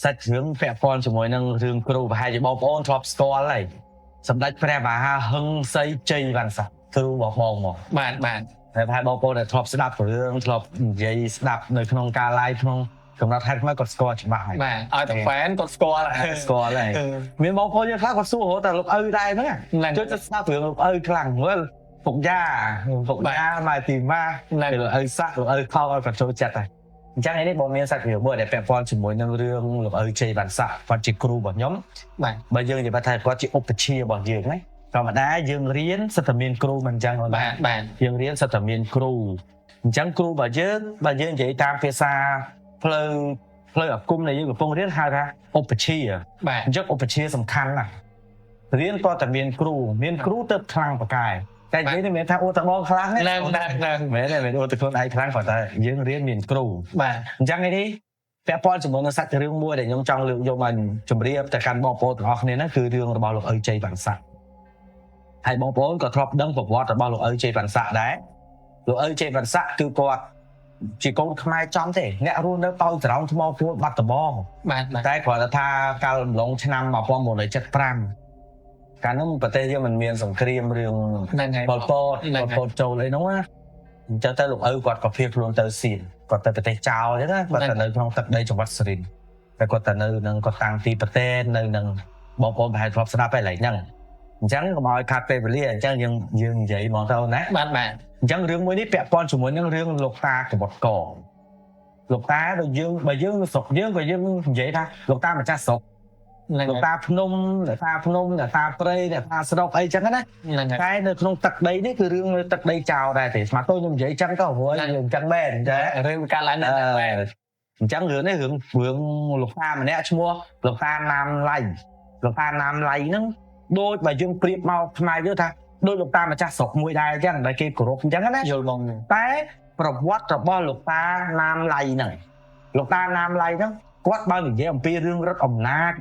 សាច់រឿងពាក់ព័ន្ធជាមួយនឹងរឿងគ្រូប្រហែលជាបងប្អូនធ្លាប់ស្គាល់ហើយសម្ដេចព្រះមហាហឹងសីជ័យវណ្ណសាគ្រូរបស់បងមកបាទតែប្រហែលបងប្អូនដែលធ្លាប់ស្ដាប់រឿងធ្លាប់និយាយស្ដាប់នៅក្នុងការ live ក្នុងកំណត់ហេតុមកគាត់ស្គាល់ច្បាស់ហើយបាទឲ្យតែ fan គាត់ស្គាល់ហើយមានបងប្អូនយើងខ្លះគាត់សួរតែលោកឪដែរហ្នឹងជួយទៅស្ដាប់រឿងលោកឪខ្លាំងមើលពុកយ៉ាម៉ែទីម៉ាលោកឪសាក់លោកឪខោឲ្យគាត់ចូលចិត្តហើយអញ្ចឹងឯនេះបងមានសាច់រឿងមួយដែលពាក់ព័ន្ធជាមួយនឹងរឿងលោកឪជ័យវណ្ណសាគាត់ជាគ្រូរបស់ខ្ញុំបាទបើយើងនិយាយថាគាត់ជាឧបជារបស់យើងណាធម្មតាយើងរៀនសិតតែមានគ្រូមិនអញ្ចឹងបាទយើងរៀនសិតតែមានគ្រូអញ្ចឹងគ្រូរបស់យើងបើយើងនិយាយតាមភាសាផ្លូវអាគមដែលយើងកំពុងរៀនហៅថាឧបជាអញ្ចឹងឧបជាសំខាន់ណាស់រៀនតតែមានគ្រូទៅខ្លាំងប្រកែតែនិយាយនេះមិនថាអូតបងខ្លាំងទេហ្នឹងមែនទេមិនអូតខ្លួនឯងខ្លាំងគាត់តែយើងរៀនមានគ្រូបាទអញ្ចឹងនេះពាក់ព័ន្ធជាមួយនឹងសាច់រឿងមួយដែលខ្ញុំចង់លើកយកមកជម្រាបទៅកាន់បងប្អូនទាំងអស់គ្នាហ្នឹងគឺរឿងរបស់លោកឪជ័យវណ្ណសាហើយបងប្អូនក៏ធ្លាប់ដឹងប្រវត្តិរបស់លោកឪជ័យវណ្ណសាដែរលោកឪជ័យវណ្ណសាគឺគាត់ជាកូនខ្មែរចំទេអ្នករស់នៅប៉ោយត្រង់ថ្មព្រួលបាត់ដំបងបាទតែគ្រាន់តែថាកាលអំឡុងឆ្នាំ1975កាលនោះប្រទេសយើងមិនមានសង្គ្រាមរឿងប៉ុលពតចូលអីនោះណាអញ្ចឹងទៅលោកឪគាត់ក៏ភៀសខ្លួនទៅសៀមគាត់ទៅប្រទេសចោលអញ្ចឹងណាគាត់ទៅនៅក្នុងទឹកដីจังหวัดសុរិន្ទតែគាត់ទៅនៅនឹងគាត់តាំងទីប្រទេសនៅនឹងបងប្អូនប្រហែលធ្លាប់ស្ដាប់ហើយឡើយហ្នឹងអញ្ចឹងកុំឲ្យខាត់ពេលវេលាអញ្ចឹងយើងនិយាយហ្មងទៅណាបាទអញ្ចឹងរឿងមួយនេះពាក់ព័ន្ធជាមួយនឹងរឿងលោកតាកបុតកលោកតាដូចយើងបើយើងស្រុកយើងក៏យើងនិយាយថាលោកតាម្ចាស់ស្រុកលោកតាភ្នំលោកតាព្រៃលោកតាស្រុកអីចឹងណាតែនៅក្នុងទឹកដីនេះគឺរឿងទឹកដីចោលដែរទេស្មាតទៅខ្ញុំនិយាយចឹងទៅព្រោះយើងចឹងមែនចារឿងកាលឡើងណាមែនអញ្ចឹងរឿងនេះរឿងលោកតាម្នាក់ឈ្មោះលោកតាណាមឡៃហ្នឹងដូចបើយើងប្រៀបមកខ្មែរយើងថាដូចលោកតាម្ចាស់ស្រុកមួយដែរអញ្ចឹងដែលគេគោរពអញ្ចឹងណាយល់បងតែប្រវត្តិរបស់លោកតាណាមឡៃហ្នឹងគាត់បើនិយាយអំពីរឿងរដ្ឋអំណាច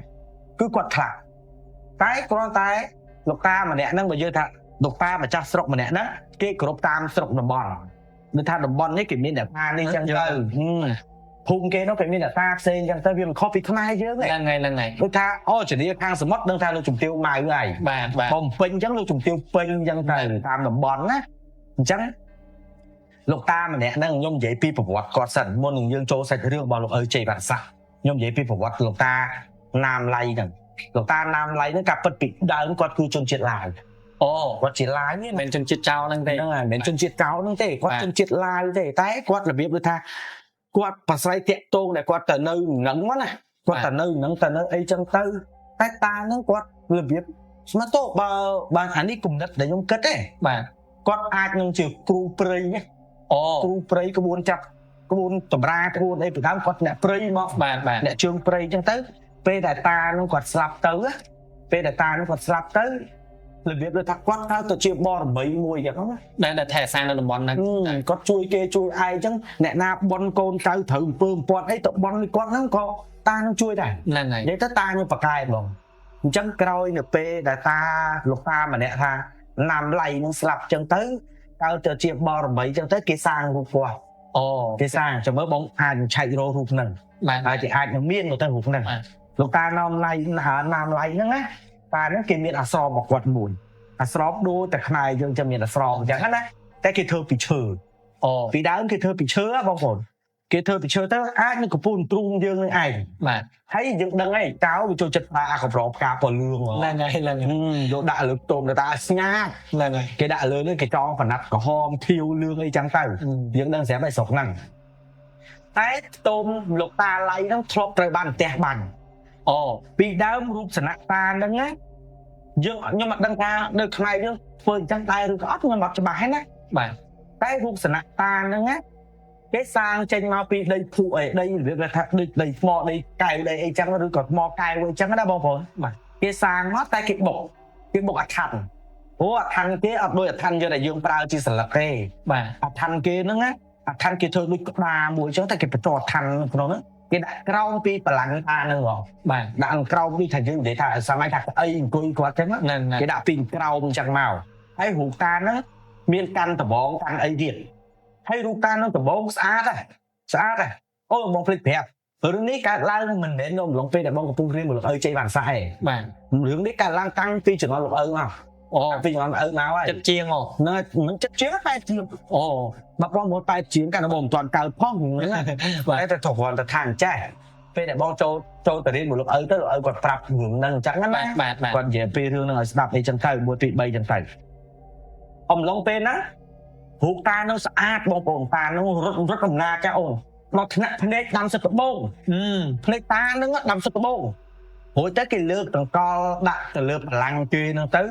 គឺគាត់ខ្លាំងតែគ្រាន់តែលោកតាម្នាក់ហ្នឹងបើយើងថាលោកតាម្ចាស់ស្រុកម្នាក់ហ្នឹងគេគោរពតាមស្រុកតំបន់ដូចថាតំបន់នេះគេមានតែតានេះអញ្ចឹងទៅភូមិគេនោះគេមានតែតាផ្សេងអញ្ចឹងទៅវាមិនខុសពីខ្មែរយើងទេហ្នឹងហើយដូចថាអូជំនាញខាងសមុទ្រដឹងថាលោកជំទាវម៉ៅហើយបាទបំពេញអញ្ចឹងលោកជំទាវពេញអញ្ចឹងទៅតាមតំបន់ណាអញ្ចឹងលោកតាម្នាក់ហ្នឹងខ្ញុំនិយាយពីប្រវត្តិគាត់សិនមុននឹងយើងចូលសាច់រឿងរបស់លោកឪជ័យវណ្ណសាខ្ញុំនិយាយពីប្រវត្តិលោកតាណាមឡៃហ្នឹងលោកតាណាមឡៃហ្នឹងកាពិតពីដើមគាត់គឺជនជាតិឡាវគាត់ជាឡាវនេះមិនជនជាតិចៅហ្នឹងទេហ្នឹងហើយមិនជនជាតិចៅហ្នឹងទេគាត់ជនជាតិឡាវទេតែគាត់របៀបដូចថាគាត់ប្រស្រ័យតាក់ទងដែលគាត់ទៅនៅហ្នឹងមកណាគាត់ទៅនៅហ្នឹងទៅនៅអីចឹងទៅតែតាហ្នឹងគាត់របៀបស្មាតទៅបើអានេះគំនិតដែលខ្ញុំគិតទេបាទគាត់អាចនឹងជាគ្រូព្រៃណាគ្រូព្រៃក្បួនចាប់ក្បួនតម្រាក្បួនអីពីដើមគាត់អ្នកព្រៃមកបាទអ្នកជើងព្រៃចឹងទៅពេលដែលតានោះគាត់ស្លាប់ទៅរបៀបដូចថាគាត់ទៅជាបរមីមួយចឹងណាដែលថែសាងនៅតំបន់ហ្នឹងគាត់ជួយគេជួយឯងចឹងអ្នកណាបន់កូនចៅត្រូវអំពើអំពាត់អីទៅបន់គាត់ហ្នឹងក៏តានឹងជួយដែរហ្នឹងហើយនិយាយទៅតានឹងប្រកែកហ្មងអញ្ចឹងក្រោយនៅពេលដែលតាលោកតាម្នាក់ថាណាមឡៃនឹងស្លាប់ចឹងទៅទៅជាបរមីចឹងទៅគេសាងរូបគាត់គេសាងចាំមើលបងអាចឆែករករូបហ្នឹងហើយគេអាចនឹងមានទៅរូបហ្នឹងលោកតាណាមឡៃហ្នឹងណាតាហ្នឹងគេមានអាស្រមរបស់គាត់មួយអាស្រមដូចតែខ្មែរយើងចាំមានអាស្រមអញ្ចឹងណាតែគេធ្វើពីឈើពីដើមគេធ្វើពីឈើបងប្អូនគេធ្វើពីឈើទៅអាចនឹងកំពូលទ្រូងយើងនឹងឯងបាទហើយយើងដឹងហើយតើវាចូលចិត្តប្រើអាកម្រងផ្កាពណ៌លឿងហ្នឹងហើយយកដាក់លើខ្ទមទៅតាស្ងាត់ហ្នឹងហើយគេដាក់លើនេះគេចងប្រណាត់ក្រហមខៀវលឿងអីចឹងទៅយើងដឹងស្រាប់ហើយស្រុកហ្នឹងតែខ្ទមលោកតាឡៃហ្នឹងធ្លាប់ត្រូវបានផ្ទះបាញ់ពីដើមរូបសនៈតាហ្នឹងណាខ្ញុំអត់ដឹងថានៅខ្មែរយើងធ្វើអញ្ចឹងដែរឬក៏អត់ខ្ញុំអត់ច្បាស់ហ្នឹងណាបាទតែរូបសនៈតាហ្នឹងណាគេសាងចេញមកពីដីភក់អីដីរបៀបថាដូចដីថ្មដីកែវដីអីចឹងឬក៏ថ្មកែវអីចឹងណាបងប្អូនបាទគេសាងមកតែគេបុកអឋានព្រោះអឋានគេអត់ដូចអឋានយើងដែលយើងប្រើជាស្លឹកទេបាទអឋានគេហ្នឹងណាអឋានគេធ្វើដូចក្តារមួយចឹងតែគេបញ្ចុះអឋានក្នុងហ្នឹងគេដាក់ក្រោមពីបលាំងតាហ្នឹងហ៎បាទដាក់ក្រោមនេះថាយើងនិយាយថាសម័យថាអីអង្គុយគាត់ចឹងគេដាក់ពីក្រោមចឹងមកហើយរូបតាហ្នឹងមានកាន់ដបងកាន់អីទៀតហើយរូបតាហ្នឹងដបងស្អាតហ៎អូបងភ្លេចប្រាប់ រឿងនេះកើតឡើងមិនមែននៅអំឡុងពេលដែលបងកំពុងរៀនមកលោកឪជ័យបានសាយ បាទ រឿងនេះកើតឡើងតាំងពីជំនាន់លោកឪមក អូ ពីជំនាន់ឪមកហើយ ចិត្តជាងអូ ហ្នឹងមិនចិត្តជាងតែជា អូ មកបងមកតែជាងកាលបងមិនទាន់កើតផងហ្នឹង បាទ តែទៅគ្រាន់តែថាអញ្ចេះពេលដែលបងចូលទៅរៀនមកលោកឪទៅលោកឪគាត់ប្រាប់រឿងហ្នឹងអញ្ចឹងណា បាទបាទ គាត់និយាយពីរឿងហ្នឹងឲ្យស្ដាប់អីចឹងទៅ1 2 3ចឹងទៅអំឡុងពេលហ្នឹងរូបតានោះស្អាតបងប្អូនតានោះរត់កំណាចាអូនដល់ថ្នាក់ភ្នែកដាំសឹកដបងភ្នែកតាហ្នឹងដាំសឹកដបងរួចទៅគេលើកដង្កល់ដាក់ទៅលើបលាំងគេហ្នឹងទៅ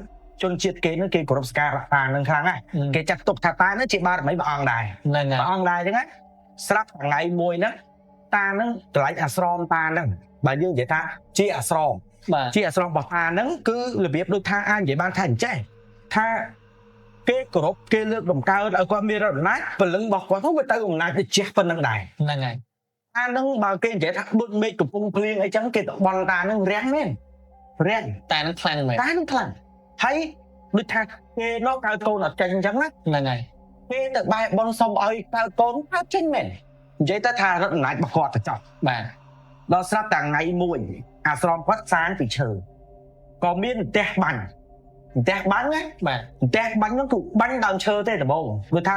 ជនជាតិគេហ្នឹងគេគោរពសក្ការៈតាហ្នឹងខ្លាំងណាស់គេចាត់ទុកថាតាហ្នឹងជាបារមីព្រះអង្គដែរ ហ្នឹងហើយ ព្រះអង្គដែរចឹងណាស្រាប់ថ្ងៃមួយហ្នឹងតាហ្នឹងកន្លែងអាស្រមតាហ្នឹងបើយើងនិយាយថាជាអាស្រម បាទ ជាអាស្រមរបស់តាហ្នឹងគឺរបៀបដូចថាអាចនិយាយបានថាអញ្ចេះថាគេគោរពគេលើកដំកើងឲ្យគាត់មានរដ្ឋអំណាចពលឹងរបស់គាត់ហ្នឹងវាទៅអំណាចទៅជះប៉ុណ្្នឹងដែរ ហ្នឹងហើយ តាហ្នឹងបើគេនិយាយថាដូចមេឃកំពុងភ្លៀងអីចឹងគេទៅបន់តាហ្នឹងរាំងមែនរាំង តែនឹងខ្លាំងមែន តាហ្នឹងខ្លាំងហើយដូចថាគេនោះកៅកូនអត់ចេញអញ្ចឹងណា ហ្នឹងហើយ គេទៅបែបនសុំឲ្យកៅកូនកើតចេញមែននិយាយទៅថារដ្ឋអំណាចរបស់គាត់ទៅចោះ បាទ ដល់ស្រាប់តែថ្ងៃមួយអាស្រមគាត់សាងពីឈើក៏មានផ្ទះបាញ់ណា បាទ ផ្ទះបាញ់ហ្នឹងគឺបាញ់ដើមឈើទេដំបូងគឺថា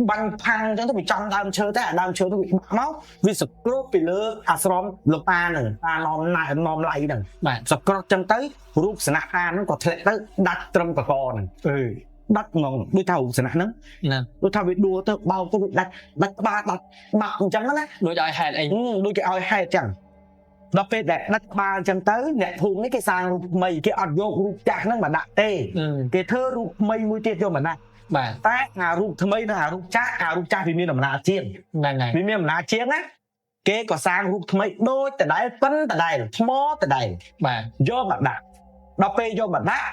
បាញ់ផាំងអញ្ចឹងទៅវាចំដើមឈើតែអាដើមឈើទៅវាបាក់មកវាសក្រុបពីលើអាស្រមលោកតាហ្នឹងតានាំណែនាំឡៃហ្នឹង បាទ សក្រុបអញ្ចឹងទៅរូបសនៈតាហ្នឹងក៏ធ្លាក់ទៅដាច់ត្រឹមកកហ្នឹងដាច់ហ្មងដូចថារូបសនៈហ្នឹង ហ្នឹង ដូចថាវាដួលទៅបោកទៅដាច់ក្បាលដាច់បាក់អញ្ចឹងណា ដូចឲ្យហេតុអី ដូចគេឲ្យហេតុអញ្ចឹងដល់ពេលដែលដាច់ក្បាលអញ្ចឹងទៅអ្នកភូមិនេះគេសាងរូបថ្មីគេអត់យករូបចាស់ហ្នឹងមកដាក់ទេគេធ្វើរូបថ្មីមួយទៀតយកមកដាក់ បាទ តែអារូបថ្មីនិងអារូបចាស់វាមានអំណាចជាង ហ្នឹងហើយ វាមានអំណាចជាងណាគេក៏សាងរូបថ្មីដូចតដែលប៉ិនតដែលថ្មតដែល បាទ យកមកដាក់ដល់ពេលយកមកដាក់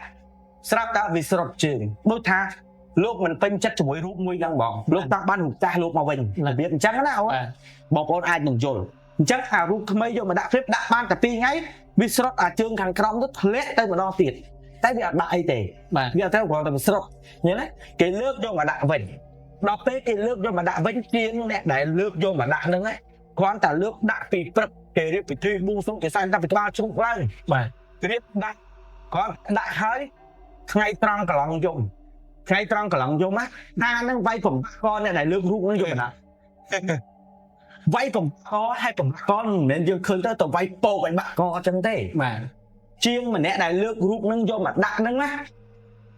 ស្រាប់តែវាស្រុតជើងដូចថាលោកមិនពេញចិត្តជាមួយរូបមួយហ្នឹងបងលោកតាំងបានរូបចាស់លោកមកវិញរបៀបអញ្ចឹងណាអូ បាទ បងប្អូនអាចនឹងយល់អញ្ចឹងអារូបថ្មីយកមកដាក់ព្រៀបដាក់បានតែ2ថ្ងៃវាស្រុតអាជើងខាងក្រោមទៅធ្លាក់ទៅម្ដងទៀតតែវាអត់ដាក់អីទេ បាទ វាអត់ទៅគ្រាន់តែវាស្រុតឃើញទេគេលើកយកមកដាក់វិញដល់ពេលគេលើកយកមកដាក់វិញជាងអ្នកដែលលើកយកមកដាក់ហ្នឹងគ្រាន់តែលើកដាក់ពីព្រឹកគេរៀបពិធីបួងសួងគេសែនតាំងពីក្បាលជ្រុងឡើង បាទ គេរៀបដាក់គ្រាន់ដាក់ហើយថ្ងៃត្រង់កន្លងយំណាហ្នឹងវាយបំផកអ្នកដែលលើករូបហ្នឹងយកមកដាក់ វាយបំផឲ្យបំផមិនមែនយើងឃើញទៅវាយពោកឲ្យបាក់កអញ្ចឹងទេ បាទ ជាងម្នាក់ដែលលើករូបហ្នឹងយកមកដាក់ហ្នឹងណា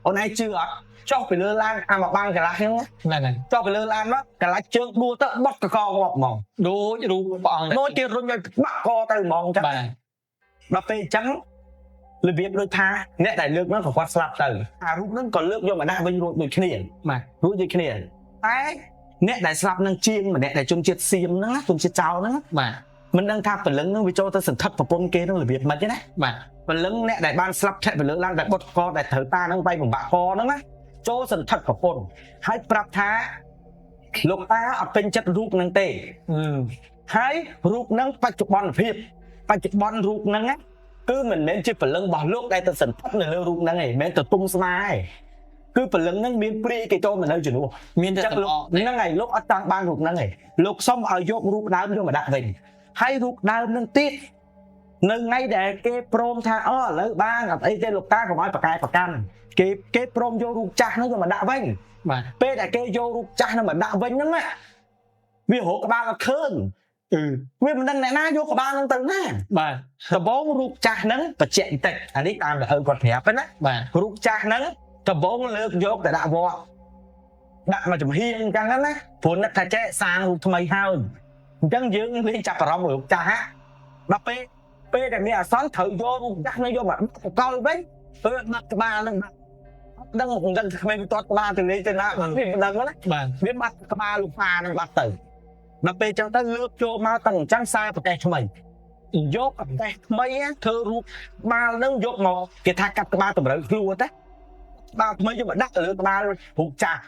អូនឯងជឿអត់ចុះពីលើឡានអាមកបាំងកន្លះហ្នឹង ហ្នឹងហើយ ចុះពីលើឡានមកកន្លះជើងដួលទៅបត់កកងាប់ហ្មង ដូចរូបព្រះអង្គ ដូចគេរុញឲ្យបាក់កទៅហ្មងអញ្ចឹង បាទ ដល់ពេលអញ្ចឹងរបៀបដូចថាអ្នកដែលលើកហ្នឹងក៏គាត់ស្លាប់ទៅអារូបហ្នឹងក៏លើកយកមកដាក់វិញរួចដូចគ្នា បាទ រួចដូចគ្នាតែអ្នកដែលស្លាប់ហ្នឹងជាងម្នាក់ដែលជនជាតិសៀមហ្នឹងជនជាតិចោលហ្នឹង បាទ មិនដឹងថាពលឹងហ្នឹងវាចូលទៅសន្ធឹកប្រពន្ធគេហ្នឹងរបៀបម៉េចទេណា បាទ ពលឹងអ្នកដែលបានស្លាប់ធាក់ទៅលើឡើងដែលបុតកដែលត្រូវតាហ្នឹងវាយបំបាក់កហ្នឹងណាចូលសន្ធឹកប្រពន្ធហើយប្រាប់ថាលោកតាអត់ពេញចិត្តរូបហ្នឹងទេហើយរូបហ្នឹងបច្ចុប្បន្នភាពបច្ចុប្បន្នរូបហ្នឹងណាគឺមិនមែនជាពលឹងរបស់លោកដែលទៅសន្ធឹកនៅលើរូបហ្នឹងឯងមិនមែនទៅទុំស្មាឯងគឺពលឹងហ្នឹងមានព្រាយគេចូលមកនៅជំនួស មានតែតំអក ហ្នឹងហើយលោកអត់តាំងបានរូបហ្នឹងឯងលោកសុំឲ្យយករូបដើមយកមកដាក់វិញហើយរូបដើមហ្នឹងទៀតនៅថ្ងៃដែលគេព្រមថាឥឡូវបានអត់អីទេលោកតាកុំឲ្យប្រកែប្រកាន់គេព្រមយករូបចាស់ហ្នឹងយកមកដាក់វិញ បាទ ពេលដែលគេយករូបចាស់ហ្នឹងមកដាក់វិញហ្នឹងណាវារកក្បាលអត់ឃើញវាមិនដឹងអ្នកណាយកក្បាលហ្នឹងទៅណា បាទ ដំបូងរូបចាស់ហ្នឹងបច្ចៈបន្តិចអានេះតាមដែលឪគាត់ប្រាប់ណា បាទ រូបចាស់ហ្នឹងដំបូងលើកយកទៅដាក់វត្តដាក់មកចំហៀងអញ្ចឹងណាព្រោះនឹកថាចេះសាងរូបថ្មីហើយអញ្ចឹងយើងលេងចាប់អារម្មណ៍រូបចាស់ហ្នឹងដល់ពេលដែលមានអាសន្នត្រូវយករូបចាស់ហ្នឹងយកមកកលវិញទៅដាក់ក្បាលហ្នឹងដឹងក្មេងទាត់ក្បាលទៅលេងទៅណាវាមិនដឹងណា បាទ វាបាត់ក្បាលលោកប៉ាហ្នឹងបាត់ទៅដល់ពេលអញ្ចឹងទៅលើកចូលមកតាំងអញ្ចឹងខ្សែប្រទេសថ្មីយកប្រទេសថ្មីធ្វើរូបក្បាលហ្នឹងយកមកគេថាកាត់ក្បាលតម្រូវខ្លួនទេក្បាលថ្មីយកមកដាក់លើក្បាលរូបចាស់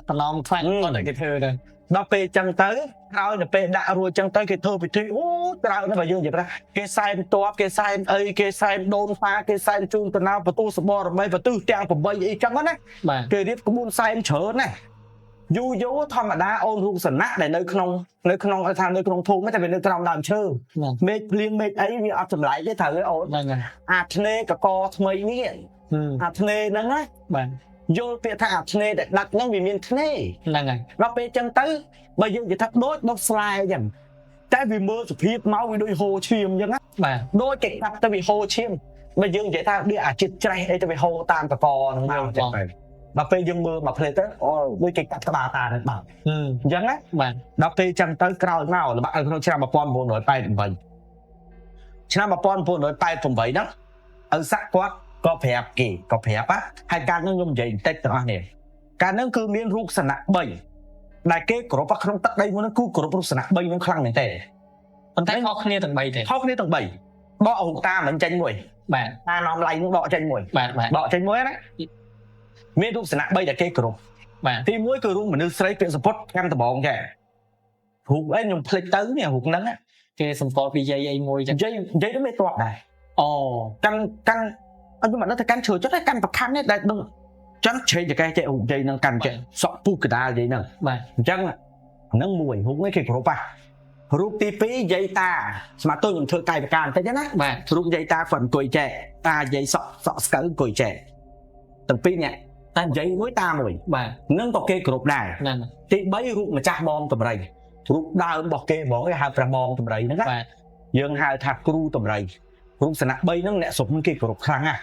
តំណងខ្លាំងគាត់តែគេធ្វើទៅ ដល់ពេលអញ្ចឹងទៅក្រោយទៅពេលដាក់រួចអញ្ចឹងទៅគេធ្វើពិធីអូក្រោយនេះបើយើងនិយាយថាគេសែនតបគេសែនអីគេសែនដូនប៉ាគេសែនជូនតំណបន្ទូសបរមីបន្ទិសទាំង8អីចឹងណា បាទ គេរៀបក្បួនសែនច្រើនណា យូរយូរធម្មតាអូនរូបសណៈដែលនៅក្នុងថានៅក្នុងភូមិតែវានៅក្រោមដើមឈើមេឃភ្លៀងមេឃអីវាអត់ចម្លែកទេត្រូវទេអូន ហ្នឹងហើយ អាធ្នេកកថ្មីនេះអាធ្នេហ្នឹងណា បាទ យល់ពាក្យថាអាធ្នេដែលដាច់ហ្នឹងវាមានធ្នេ ហ្នឹងហើយ ដល់ពេលចឹងទៅបើយើងនិយាយថាដូចដុតស្លែអញ្ចឹងតែវាមើលសភាពមកវាដូចហូរឈាមអញ្ចឹងណា បាទ ដូចគេកាត់ទៅវាហូរឈាមបើយើងនិយាយថាវាអាជាតិច្រេះអីទៅវាហូរតាមកកហ្នឹងមកចឹងទៅដល់ពេលយើងមើលមកផ្លេតទៅអូដូចគេកាត់ក្បាលតាហ្នឹងបាទអញ្ចឹងណា បាទ ដល់ពេលចឹងទៅក្រោយមកល្បាក់ក្នុងឆ្នាំ1988ឆ្នាំ1988ហ្នឹងឪស័កគាត់ក៏ប្រាប់គេក៏ប្រាប់ហើយការនឹងខ្ញុំនិយាយបន្តិចទាំងអស់នេះការនឹងគឺមានរូបសណៈ3ដែលគេគ្រប់ក្នុងទឹកដីមួយហ្នឹងគឺគ្រប់រូបសណៈ3ហ្នឹងខ្លាំងមែនទេ ប៉ុន្តែខុសគ្នាទាំង3ទេ ខុសគ្នាទាំង3ដករូបតាមិនចេញមួយ បាទ តានាំឡៃនឹងដកចេញមួយ បាទបាទ ដកចេញមួយណាមានរូបសណៈ3ដែលគេគ្រប់ បាទ ទី1គឺរូបមនុស្សស្រីពាក់សពុតខាងដំបងចារូបអីខ្ញុំភ្លេចទៅនេះរូបហ្នឹង គេសម្គាល់ពីយាយអីមួយចឹង និយាយទៅមិនទាត់ដែរ អូ កាន់អត់ខ្ញុំមិនដឹងថាកាន់ជ្រើចិត្តតែកាន់ប្រខណ្ឌនេះដែលដឹងចឹងឆេងចកេះចេះរូបយាយហ្នឹងកាន់ចេះសក់ពុះកដាលយាយហ្នឹង បាទ អញ្ចឹងហ្នឹងមួយរូបនេះគេគ្រប់រូបទី2យាយតាស្មាតទៅខ្ញុំធ្វើកាយវិការបន្តិចណា បាទ រូបយាយតាគាត់អង្គុយចែកតាយាយសក់ស្កូវអង្គុយចែកទាំងពីរនេះតែយាយមួយតាមួយ បាទ នឹងក៏គេគ្រប់ដែរ ហ្នឹង ទី3រូបម្ចាស់បងតម្រៃរូបដើមរបស់គេហ្មងគេហៅព្រះបងតម្រៃហ្នឹងណា បាទ យើងហៅថាគ្រូតម្រៃរូបសណៈ3ហ្នឹងអ្នកស្រុកគេគ្រប់ខ្លាំងណាស់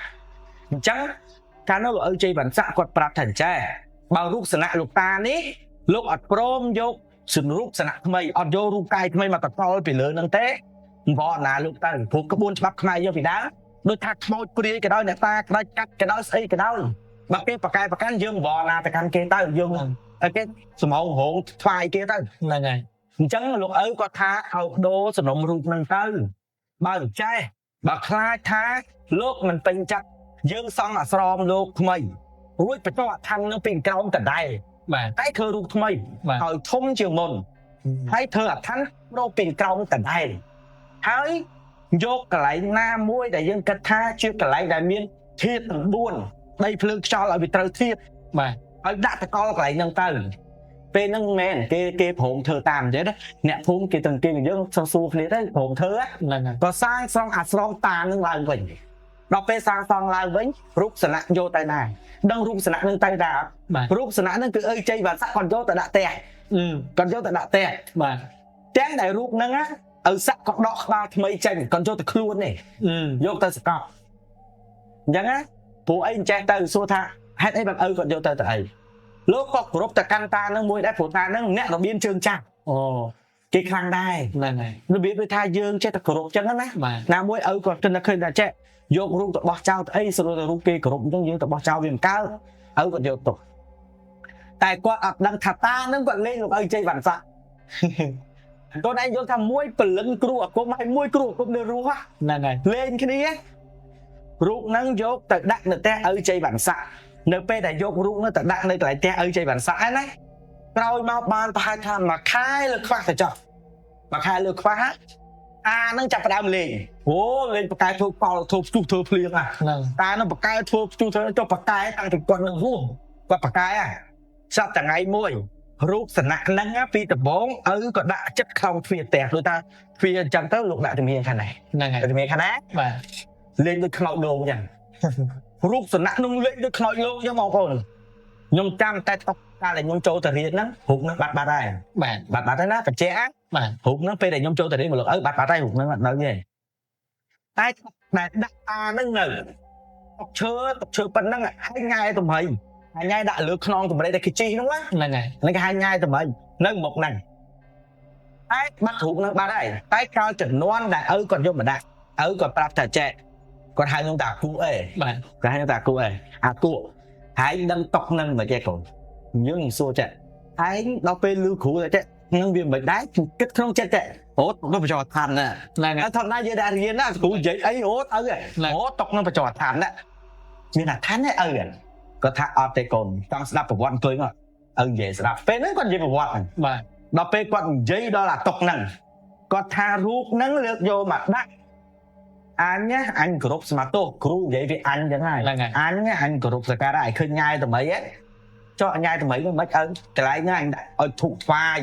អញ្ចឹងកាលនោះលោកឪជ័យវណ្ណស័កគាត់ប្រាប់ថាអញ្ចេះបើរូបសណៈលោកតានេះលោកអត់ព្រមយករូបសណៈថ្មីអត់យករូបកាយថ្មីមកតកល់ពីលើហ្នឹងទេអង្វរណាលោកទៅព្រោះក្បួនច្បាប់ខ្មែរយកពីដើមដូចថាខ្មោចព្រាយក៏ដោយអ្នកតាក្តាច់កាត់ក៏ដោយស្អីក៏ដោយបើគេប្រកែប្រកាន់យើងអង្វរណាទៅកាន់គេទៅយើងឲ្យគេសម្ហងរងថ្វាយគេទៅ ហ្នឹងហើយ អញ្ចឹងលោកឪគាត់ថាឲ្យដូរសំណុំរូបហ្នឹងទៅបើមិនចេះបើខ្លាចថាលោកមិនពេញចិត្តយើងសង់អាស្រមលោកថ្មីរួចបញ្ចុះអធិននឹងពីក្រោមដដែល បាទ តែធ្វើរូបថ្មី បាទ ឲ្យធំជាងមុនហើយធ្វើអធិនប្រោពីក្រោមដដែលហើយយកកន្លែងណាមួយដែលយើងគិតថាជាកន្លែងដែលមានធាតុទាំង4ដីភ្លើងខ្យល់ឲ្យវាត្រូវធាតុ បាទ ឲ្យដាក់តកល់កន្លែងហ្នឹងទៅពេលហ្នឹងមែនគេព្រមធ្វើតាមអញ្ចឹងណាអ្នកភូមិគេទាំងគេយើងសួរគ្នាទៅព្រមធ្វើ ហ្នឹងហើយ ក៏សាងសង់អាស្រមតានឹងឡើងវិញដល់ពេលសាងសង់ឡើងវិញរូបសណៈយកទៅណាដឹងរូបសណៈនឹងទៅដែរ បាទ រូបសណៈនឹងគឺឪជ័យវណ្ណស័កគាត់យកទៅដាក់ផ្ទះគាត់យកទៅដាក់ផ្ទះ បាទ ទាំងដែលរូបហ្នឹងឪស័កគាត់ដកក្បាលថ្មីចេញគាត់យកទៅខ្លួននេះយកទៅសកប់អញ្ចឹងណាព្រោះអីអញ្ចេះទៅសួរថាហេតុអីបានឪគាត់យកទៅអីលោកក៏គ្រប់តែកាន់តានឹងមួយដែរព្រោះតានឹងអ្នករបៀនជើងចាស់ អូ គេខ្លាំងដែរ ហ្នឹងហើយ របៀបដូចថាយើងចេះតែគ្រប់ចឹងណា បាទ ណាមួយឪគាត់គិតថាឃើញថាចេះយករូបទៅបោះចោលទៅអីស្រួលតែរូបគេគ្រប់អញ្ចឹងយើងទៅបោះចោលវាមិនកើតឪគាត់យកទុកតែគាត់អត់ដឹងថាតានឹងគាត់លេងលោកឪជ័យវណ្ណស័កគាត់ឯងយល់ថាមួយពលិនគ្រូអាគមហើយមួយគ្រូអាគមនៅរស់ ហ្នឹងហើយ លេងគ្នារូបហ្នឹងយកទៅដាក់នៅផ្ទះឪជ័យវណ្ណស័កនៅពេលដែលយករូបហ្នឹងទៅដាក់នៅកន្លែងផ្ទះឪជ័យវណ្ណស័កហ្នឹងណាក្រោយមកបានប្រហែលថាមួយខែលើខ្វះទៅចុះមួយខែលើខ្វះអាហ្នឹងចាប់ផ្ដើមលេងអូលេងបកែធ្វើប៉ោធ្វើផ្ទុះធ្វើភ្លៀង ហ្នឹង តានឹងបកែធ្វើផ្ទុះធ្វើចុះបកែតាំងពីគាត់នឹងរស់គាត់បកែស្រាប់តែថ្ងៃមួយរូបសណៈហ្នឹងពីដំបងឪក៏ដាក់ចិត្តខំទ្វារផ្ទះដូចថាទ្វារអញ្ចឹងទៅលោកដាក់ជំនាញខាងណា ហ្នឹងហើយ ជំនាញខាងណា បាទ លេងដូចខ្មោចលោងអញ្ចឹងរូបសណៈនឹងលេងដូចខ្មោចលោងអញ្ចឹងបងប្អូនខ្ញុំចាំតែតុកកាលដែលខ្ញុំចូលទៅរៀនហ្នឹងរូបហ្នឹងបាត់ហើយ បាទ បាត់ហើយណាបញ្ជាក់ បាទ រូបហ្នឹងពេលដែលខ្ញុំចូលទៅរៀនមកលោកឪបាត់ហើយរូបហ្នឹងអត់នៅទេតែដែលដាក់តាហ្នឹងនៅតុកឈើប៉ុណ្ណឹងហើយញ៉ែទំហៃហើយញ៉ែដាក់លើខ្នងតម្រេតែគេជីហ្នឹងណា ហ្នឹងហើយ ហ្នឹងគេហៅញ៉ែទំហៃនៅមុខហ្នឹងតែបាត់រូបហ្នឹងបាត់ហើយតែក្រោយចំនួនដែលឪគាត់យកមកដាក់ឪគាត់ប្រាប់ថាចេះគាត់ហៅខ្ញុំថាអាគូអេ បាទ គាត់ហៅថាអាគូអេអាគូហើយដឹងតុកហ្នឹងមកចេះកូនយើងនឹងសួរចេះហើយដល់ពេលលឺគ្រូតែចេះនឹងវាមិនដែរគិតក្នុងចិត្តចេះអូទៅបញ្ចុះឋានណា ហ្នឹងហើយ អត់ធម្មតាយើងដែររៀនណាគ្រូនិយាយអីអូទៅអូតុកនឹងបញ្ចុះឋានណាមានថាឋានទេឪគាត់ថាអត់ទេកូនចង់ស្ដាប់ប្រវត្តិអង្គុយមកឪនិយាយស្ដាប់ពេលហ្នឹងគាត់និយាយប្រវត្តិ បាទ ដល់ពេលគាត់និយាយដល់អាតុកហ្នឹងគាត់ថារូបហ្នឹងលើកយកមកដាក់អញណាអញគ្រប់ស្មាតោគ្រូនិយាយវាអញចឹងហើយ ហ្នឹងហើយ អញគោរពសក្ការៈឲ្យឃើញញ៉ាយតែមិនហ៎ cho anh nhai thì mấy mất ơn cái lại nha anh đã ở thụ vai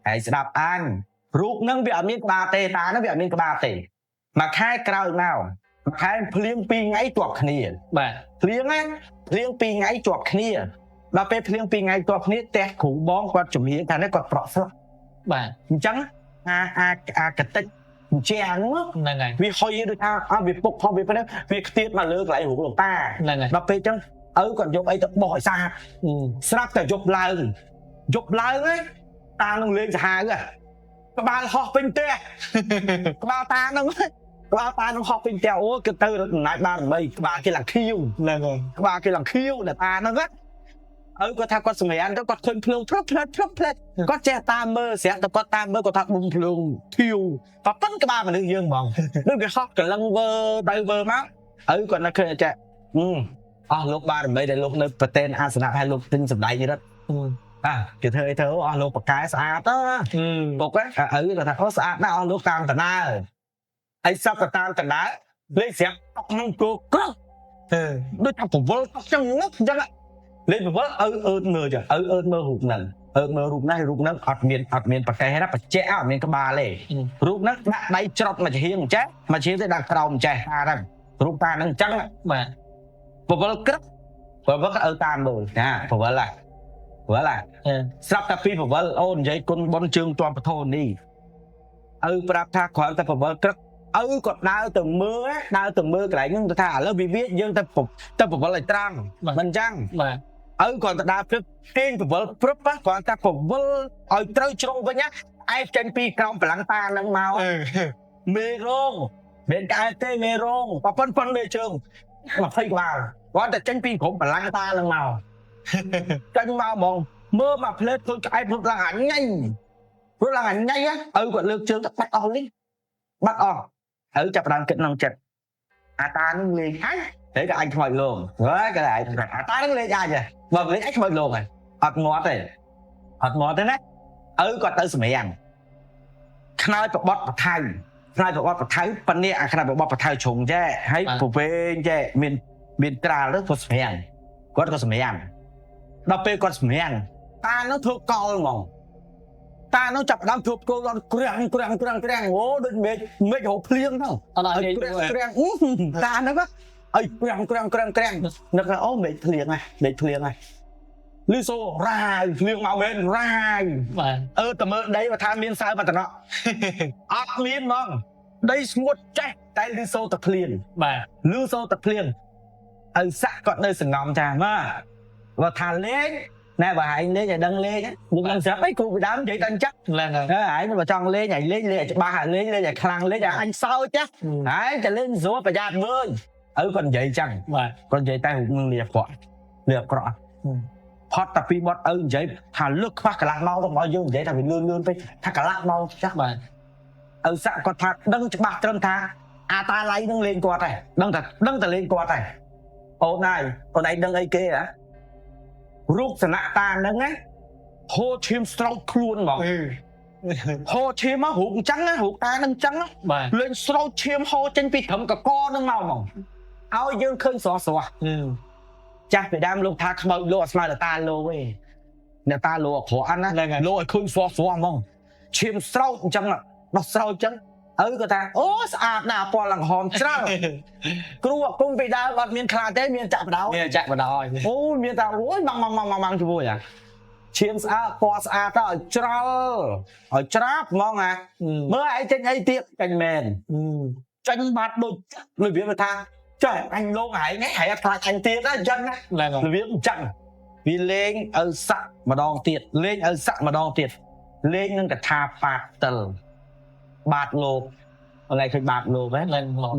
hãy sẽ đạp anh rụt nâng bị ở miếng ba tê ta nó bị ở miếng ba tê mà khai cao nào mà khai phliêng pi ngay chuột khnia បាទ phliêng á phliêng pi ngay chuột khnia mà pe phliêng pi ngay chuột khnia té khủ bong quạt chùm hiến thằng đấy quạt prọ sấp បាទ chẳng cái tích chè nữa ហ្នឹងហើយ vì hồi được vì phục không vì phải đấy vì tiết mà lừa lại hủ của ta ហ្នឹងហើយ mà pe chẳng còn dục ấy tập bỏi xa sắpแต่dụcឡើងấy ta nó lên xa rồi các bạn họ bên tè các bạn ta nó họ bên tè ô cái từ nó nãy ba mày các bạn kia là khiêu ហ្នឹងហើយ các bạn kia là khiêu là ta nó rất có thằng con sừng ăn đó con khơi phượng phất có che ta mơ sẽ tập con ta mơ có thằng bùng phượng thiêu và tất các bạn mà được dương bằng nó cái khóc cái lăng vơ tay vơ máu còn nó khơi chạy lúc ba mày để lúc nơi tên Arsenal hay lúc tin sầm đầy gì đó cái thơ lúc bạc cái sạch đó một cái là thằng có sạch đó lúc tam tận na ấy sao tam tận na lấy xẹt tóc nông cô đôi thằngผมvơ tóc trong nước chắc ạ lên vơ mơ chứ mơ hụt nần mơ hụt nâng ọt miền bạc cái hay đó bạc chẽ ở miền cái ba lệ hụt nâng đã đây chọt mà chỉ hiên chết mà chỉ tới đặt cầu trẻ ta rằng hụt ta nâng trắng ạបាទ ผมว่าก็ผมว่าก็ตามเลยนะผมว่าอะไรสำหรับแต่ปีผมว่าโอ้ยใจคนบนเชิงตัวประทนนี่ปรับท่าขวางแต่ผมว่าก็กดดาวtừng mưa cái này nhưng taแล้ววิวิยังแต่ผมว่าอะไรตรังมันจัง បាទ còn ta đạp phép tiênผมว่าพรึบก่อนแต่ผมว่าเอาเต้าชงไปเนี้ยไอ้เจนปีกรองพลังตานังเมาเมรงเป็นการเต้เมรงปะปนเลยเชิงmà thấy vào quá là tranh pin cũng phải lăng ta lần nào tranh vào mong mơ mà lên thôi ai bước là ảnh nhanh á còn lược trường bắt on đi bắt on chập đang kịch năng chật ta nó lên hái để cái anh hỏi luôn với cái này ta nó lên ai vậy mà lấy ếch hỏi luôn này hạt ngọt thế đấy còn tới sửa mày khai bọt bọt thay khai bọt bọt thay phần này khai bọt bọt thay trùng chứ hay phụ bên chứ miền trà rất có sửa có sửa đọc về con sửa ta nó thuộc con mỏng ta nó chập đám thuộc cô con kreng ô đừng mệt hộp liêng đâu ta nó có kreng nó cái ô mệt liêng này lưu xô ra liêng màu bên ra tầm ơn đấy mà tham miên sao mà tầm nó ác miên mong đây một chạy tay lưu xô tập liền lưu xô tập liền xã còn nơi sừng ngòm chàng mà và thà lên nè bà hãy lên nhà đăng lên á nhưng làm sao mấy cô bị đám vậy tan chắc là hãy mà chọn lên nhảy lên ba hãy lên nhà khăn lên nhà anh sao chắc hãy cho lên số bà giạt vơi còn vậy chẳng còn vậy tay hụt liệp quạ hot tập phi bot vậy thà lướt khoác cả lạc mau không bao nhiêu vậy thà bị lươnไปthà cả lạc mau chắc xã còn thà đăng cho bạc trơn thà ta lấy đăng lên quạt này đăng ta lên quạt này ô này đăng ấy kia áรูปสนะตานั่งไงโฮชิมสตรองครูนบอกโฮชิมมาหูจังนะหูตานั่งจังนะเล่นสตรองชิมโฮจังปีถมกับก้อนนั่งเมาหมองเอายืนขึ้นสอจ้าไปดามลูกทาขมโลสมาเดตาโลเว้ยเนี่ยตาโลขออันนะโลขึ้นสอมองชิมสตรองจังอ่ะนอกสตรองจังก็ตาโอ้สะอาดหน้าปอหลังหอมจังกลัวกุ้งไปดาวบัดเมียนคลาเต้เมียนจับดาวโอ้เมียนตาโอ้ยมังช่วยอ่ะเชียมสะอาดปอสะอาดต่อจราบมองอ่ะเมื่อไอ้เจนไอ้เตี้ยจันแมนจันบัดโดนเลยเบี้ยมาทางtrời anh lô hải ngay hải thà anh tiệt á dân á là việc chặn vì lên sạ mà đòn tiệt lên sạ mà đòn tiệt lên nên cả thà bạt tờ bạt lô này thì bạt lô đấy lên lọt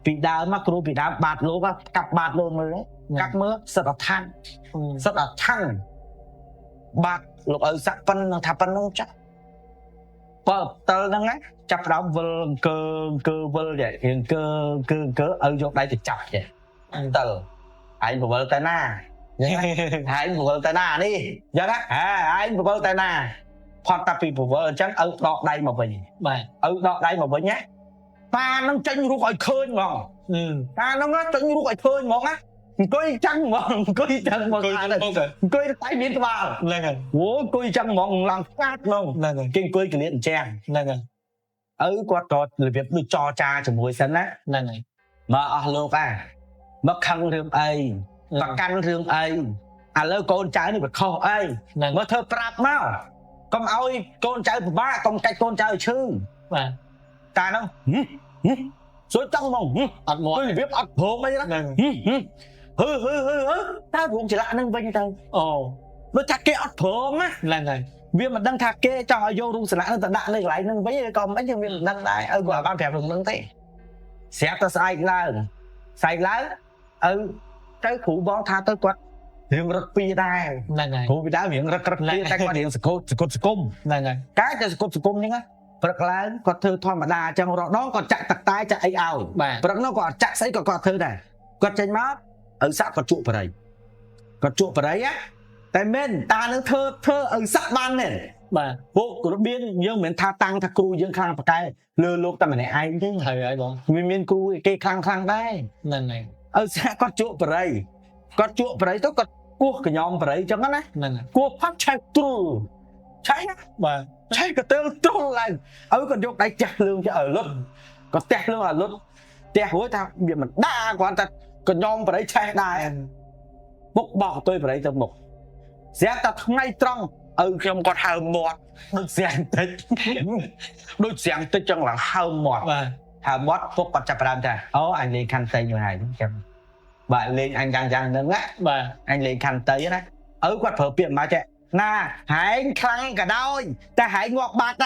bị đau mắc rô bị đau bạt lô á cặp bạt lô mới đấy cặp mớ rất là thăng bạt lục sạ phân thà phân không chắc tờ năng á chập đau vơ cơ vơ vậy hiện cơ ở chỗ đây thì chập vậy tờ anh của vơ tay na anh của vơ tay na đi giờ đó anh của vơ tay na khoan tập vì của vơ chắc ở đó đây mà về ở đó đây mà về nhé ta nó tranh rút khỏi khơi mà ta nó tranh rút khỏi khơi mà á អង្គុយចឹងហ្មងអង្គុយចឹងហ្មងអង្គុយតែមានក្បាល ហ្នឹងហើយ អូអង្គុយចឹងហ្មងឡើងស្កាត់ហ្មង ហ្នឹងហើយ គេអង្គុយក្លៀនអញ្ចឹង ហ្នឹងហើយ គាត់ក៏របៀបដូចចរចាជាមួយសិនណា ហ្នឹងហើយ មកអស់លោកមកខឹងរឿងអីប្រកាន់រឿងអីឥឡូវកូនចៅនេះវាខុសអីមកធ្វើប្រាប់មកកុំឲ្យកូនចៅពិបាកកុំកាច់កូនចៅឲ្យឈឺ បាទ តាហ្នឹងសួរចង់ហ្មង អត់មក របៀបអត់ព្រមអីណា ហ្នឹង តើរោងចលៈហ្នឹងវិញទៅ អូ បើថាគេអត់ព្រមណា ហ្នឹងហើយ វាមិនដឹងថាគេចង់ឲ្យយករោងចលៈហ្នឹងទៅដាក់នៅកន្លែងហ្នឹងវិញក៏មិនយើងវាមិនដឹងដែរឲ្យគាត់បានប្រាប់រឿងហ្នឹងទេស្រាប់តែស្អែកឡើងទៅគ្រូបងថាទៅគាត់រៀងរត់ពីដែរ ហ្នឹងហើយ គ្រូពីដើមរៀងរត់ពីតែគាត់រៀងសកុំ ហ្នឹងហើយ កាយតែសកុំហ្នឹងណាព្រឹកឡើងគាត់ធ្វើធម្មតាអញ្ចឹងរដងគាត់ចាក់ទឹកតែចាក់អីឲ្យព្រឹកនោះគាត់អត់ចាក់ស្អីក៏គាត់ធ្វើដែរគាត់ចេញមកឪសាក់គាត់ជក់បរិយតែមិនតានឹងធ្វើឪសាក់បានទេ បាទ ពួករបៀនយើងមិនមែនថាតាំងថាគ្រូយើងខ្លាំងប៉កែលើលោកតែម្នាក់ឯងទេ ហើយហើយបង វាមានគ្រូគេខ្លាំងដែរ ហ្នឹងហើយ ឪសាក់គាត់ជក់បរិយទៅគាត់គោះកញ្ញោមបរិយអញ្ចឹងណា ហ្នឹងហើយ គោះផាត់ឆែកទ្រុលឆែក បាទ ឆែកក៏ទៅទ្រុលឡើងគាត់យកដៃចាស់ភ្លើងទៅឲ្យលុតគាត់ទះភ្លើងឲ្យលុតទះរួចថាវាមិនដាក់គាត់តែកញ្ញោមបរិយឆែកដែរពុកបោះទៅបរិយទៅមុខស្រាប់តែថ្ងៃត្រង់ខ្ញុំគាត់ហើមមាត់ដូចស្រាំងតិចចឹងឡើងហើមមាត់ បាទ ហើមមាត់ពុកគាត់ចាប់ផ្ដើមថាអូអញលេងខាន់តៃយូរហើយចឹងបាទលេងអញយ៉ាងហ្នឹងណា បាទ អញលេងខាន់តៃណាគាត់ប្រើពាក្យមកចេះណាហែងខ្លាំងក៏ដោយតែហែងងាប់បាត់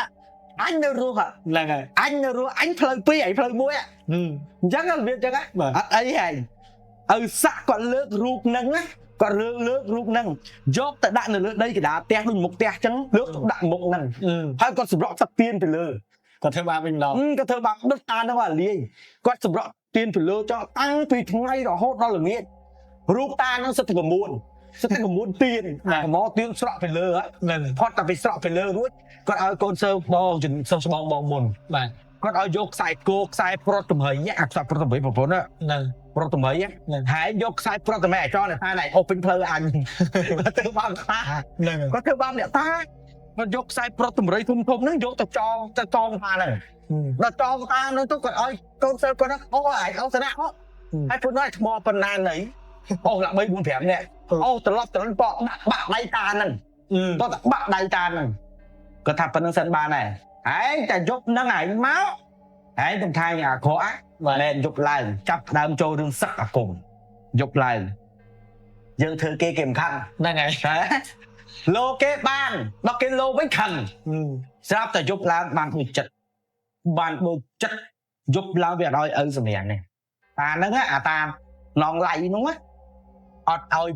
អញនៅរស់ ហ្នឹងហើយ អញនៅរស់អញផ្លូវ2ហើយផ្លូវ1អញ្ចឹងរបៀបចឹងអត់អីហែងសាក់គាត់លើករូបហ្នឹងណាគាត់លើករូបហ្នឹងយកទៅដាក់នៅលើដីកណ្ដាលផ្ទះដូចមុខផ្ទះចឹងលើកទៅដាក់មុខហ្នឹងហើយគាត់សម្រក់ទឹកទៀនទៅលើ គាត់ធ្វើបាបវិញម្ដង គាត់ធ្វើបាបដុតតាហ្នឹងឲ្យលាយគាត់សម្រក់ទៀនទៅលើចោលតាំងពីថ្ងៃរហូតដល់ល្ងាចរូបតាហ្នឹងសិតតែ9ទៀនមកទៀនស្រក់ទៅលើផុតតែពីស្រក់ទៅលើរួចគាត់ឲ្យកូនសិស្សបងមុន បាទ គាត់ឲ្យយកខ្សែគោខ្សែប្រត់តម្រៃខ្សែប្រត់តម្រៃប្រពន្ធ ហ្នឹង ប្រត់តម្រៃហើយយកខ្សែប្រត់តម្រៃឲ្យចោលថាណៃអូពេញផ្លូវអញគាត់ធ្វើបាបតា ហ្នឹង គាត់ធ្វើបាបអ្នកតាគាត់យកខ្សែប្រត់តម្រៃធំហ្នឹងយកទៅចងតាហ្នឹងដល់ចងតាហ្នឹងទៅគាត់ឲ្យកូនសិស្សគាត់អូអាចអោសនៈហើយពុនឲ្យថ្មប៉ុណ្ណាណីអូឡា3 4 5នាក់អូត្រឡប់ទៅបកដាក់បាក់ដៃតាហ្នឹងតោះតែបាក់ដៃតាហ្នឹងគាត់ថាប៉ុណ្្នឹងសិនបានដែរឯងតែយកហ្នឹងឯងមកឯងទំថាអាក្រក់មែនយកឡើងចាប់ដើមចូលរឿងសឹកអាគមយកឡើងយើងធ្វើគេមិនខឹង ហ្នឹងហើយ លោគេបានដល់គេលោវិញខឹងស្រាប់តែយកឡើងបានដូចចិត្តយកឡើងវាអត់ឲ្យឪសម្រាំងនេះតាហ្នឹងអាតាឡងឡៃហ្នឹងអត់ឲ្យ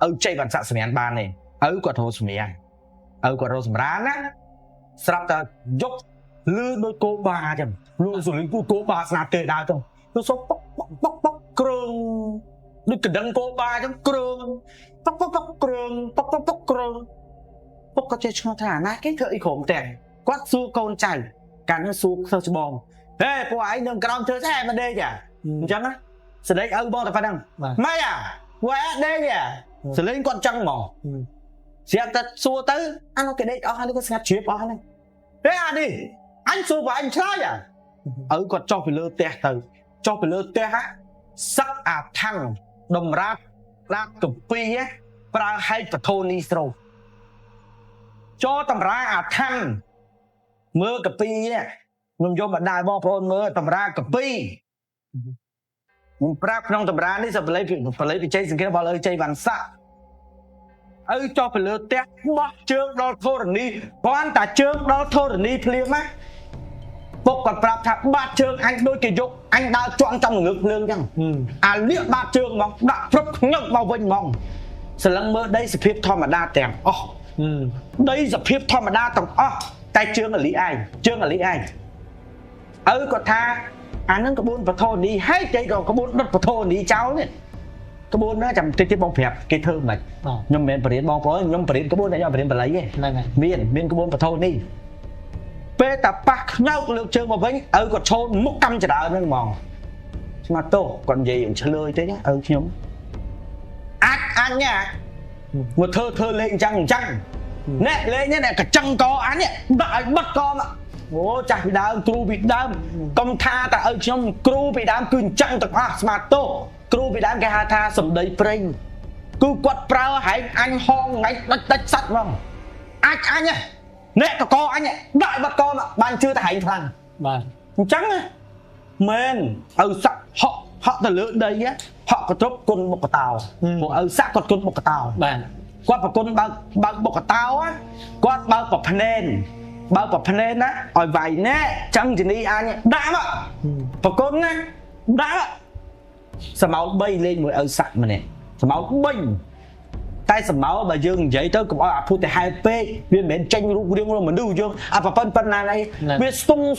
ឪជ័យបានសាក់សម្រាំងបានទេឪគាត់រកសម្រាំងគាត់រកសម្រាំងណាស្រាប់តែយកលឺដូចគោបាអញ្ចឹងលឺសលីគោបាស្នាទេដើរទៅសុកបុកគ្រឿងដូចកណ្ដឹងគោបាអញ្ចឹងគ្រឿងបុកគ្រឿងបុកគ្រឿងពុកក៏ចេះឆ្ងល់ថាណាគេធ្វើអីក្រុមតែគាត់សួរកូនចៅកាលនោះសួរសិស្សច្បងហេពួកឯងនឹងក្រោមធ្វើស្អីមិនដេកអញ្ចឹងណាស្ដីឪបងតែប៉ុណ្្នឹងម៉េចពួកឯងដេកសលេងគាត់ចឹងហ្មងស្រាប់តែសួរទៅអានោះគេដេកអស់ហើយគាត់ស្ងាត់ជ្រាបអស់ហ្នឹងហេអានេះអញសួរបើអញឆ្លើយឪគាត់ចុះពីលើផ្ទះទៅចុះពីលើផ្ទះសឹកអាថាំងដំរាបដាក់កពីប្រើហែកបធូនីស្រូចូលតម្រាអាថាំងមើលកពីខ្ញុំយកមកដែរបងប្អូនមើលតម្រាកពីខ្ញុំប្រាប់ក្នុងតម្រានេះសបល័យបច្ចេកសង្កេតរបស់លើជ័យវណ្ណស័កឪចុះពីលើផ្ទះបោះជើងដល់ធរណីគាត់តែជើងដល់ធរណីភ្លាមណាពុកគាត់ប្រាប់ថាបាត់ជើងអញដូចគេយកអញដើរជាន់ចំងឹកភ្លើងចឹងអាលៀកបាត់ជើងហ្មងដាក់ព្រឹបខ្ញុំមកវិញហ្មងស្លឹងមើលដីសភាពធម្មតាទាំងអស់ដីសភាពធម្មតាទាំងអស់តែជើងអលីឯងឪគាត់ថាអានឹងក្បួនបធរនីហើយចៃក៏ក្បួនដុតបធរនីចោលនេះក្បួនណាចាំតិចបងប្រាប់គេធ្វើមិនខ្ញុំមិនមែនបរៀនបងប្អូនខ្ញុំបរៀនក្បួនតែខ្ញុំបរៀនបល័យទេហ្នឹងហើយមានក្បួនបធរនីពេលតាប៉ះខ្ញោកលើកជើងមកវិញឪគាត់ឈោមុខកម្មចដើហ្នឹងហ្មងស្មាតោគាត់និយាយឆ្លើយទេឪខ្ញុំ anh nha một thơ lên chăng nè lên nhé nè cả chân có anh nhé đợi bắt con ạ ô chả bị đám cru bị đám công tha ta ở trong cru bị đám cứ chăng tập smart tô cru bị đám cái hà tha sầm đầy pring cứ quật prao hãy anh hong ngay đánh sắt không anh nhé nè có anh nhé đợi bắt con ạ ban chưa ta hành thằng trắng á men sắc họ từ lưỡi đây á họ có trúc côn một cái tàu ở sắc có côn một cái tàu quát vào côn bao một cái tàu á quát bao vào panel á ở vài nè trắng thì đi anh đám ạ vào côn á đám ạ sầm máu bay lên người ở sắc mà nè sầm máu bình tay sầm máu bà dương vậy tới cũng ở phụ để hai p viên mến tranh luôn riêng luôn mình đu dương và phân này biết stung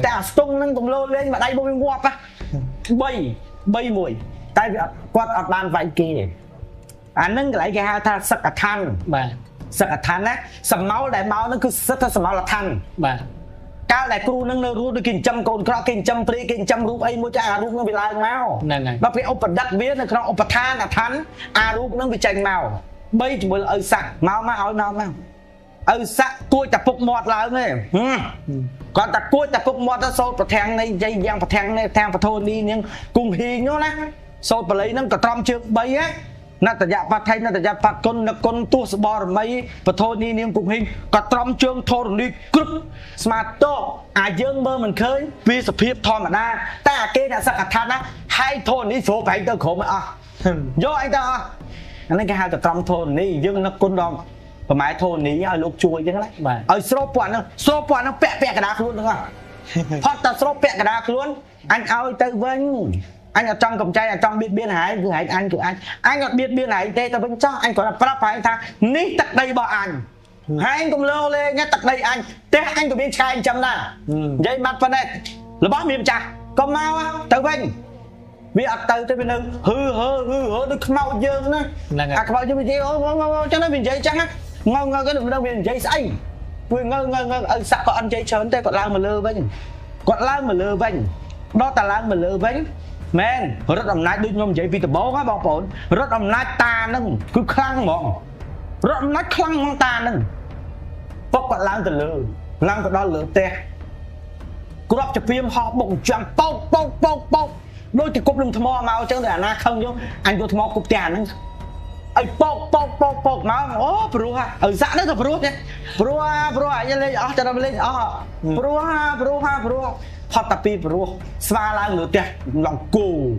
ta stung nâng cùng lô lên mà đây bôi ngọt á bay mùi tay quạt ở bàn vài kia nâng lại cái hai tha sắc than á sầm máu đại máu nó cứ rất là sầm máu là than cao lại cru nâng rú được kinh châm cồn cọ kinh châm pri kinh châm rú ấy mua cha rú nó bị lai máu nó bị ốp đất biết nó ốp than là thắn rú nó bị chành màu bây chỉ mới ở sạc máu ở sạc cua tập phục mọt lại nghe còn tập cua tập phục mọt nó sôi bật thang này dây giang bật thang này thang bật thôn đi nhưng cùng hình nó nè sôi bật lấy nó cả trom trước bây á nó ta dạ bật thay nó ta dạ bật con tua bò mấy bật thôn đi nhưng cùng hình cả trom chương thôn đi cướp smart to dương mơ mình khơi vì sự phiếp thon mà na ta kê là sắc than á hai thôn đi số phải tao khổ mà do anh ta anh cái hai tao trom thôn đi dương nó con đòn và máy thôn ní ở lúc chui chứ đấy ở sốp quạt nó pẹ cái đá luôn đúng không hoặc ta sốp pẹ cái đá luôn anh ơi tới vinh anh ở trong cầm chay ở trong biên hải cứ hãy anh ở biên hải tê tao vẫn cho anh có là pháp phải thang ní tận đây bỏ anh hai anh cùng lô lên nhá tận đây anh tê anh của biên trai anh chấm nè dây mặt phần này là bó miệng trà có mau á tới vinh vì ở từ tới bên hư nó mau dương nữa mau dương mình cho nó mình dây trắng á ngon cái đường đâu mình dây xanh vừa ngon ở xã có ăn dây trơn tê còn lang mà lơ vinh đó ta lang mà lơ vinh men rất là nát đôi nhom dây vì từ bố á bọn phồn rất là nát ta nâng cứ khăng bọn rất là nát khăng mong ta nâng bốc còn lang từ lơ lang từ đó lơ tê cứ đọc cho phim họ bụng chạm bốc đôi thì cục lưng thầm màu chứ là na không chứ anh có thầm cục tiền nâng ấy bốc máu ô bro ở xã nó là bro nhé bro anh lên cho nó lên bro họ tập pi bro sva lang lửa tiền lòng cù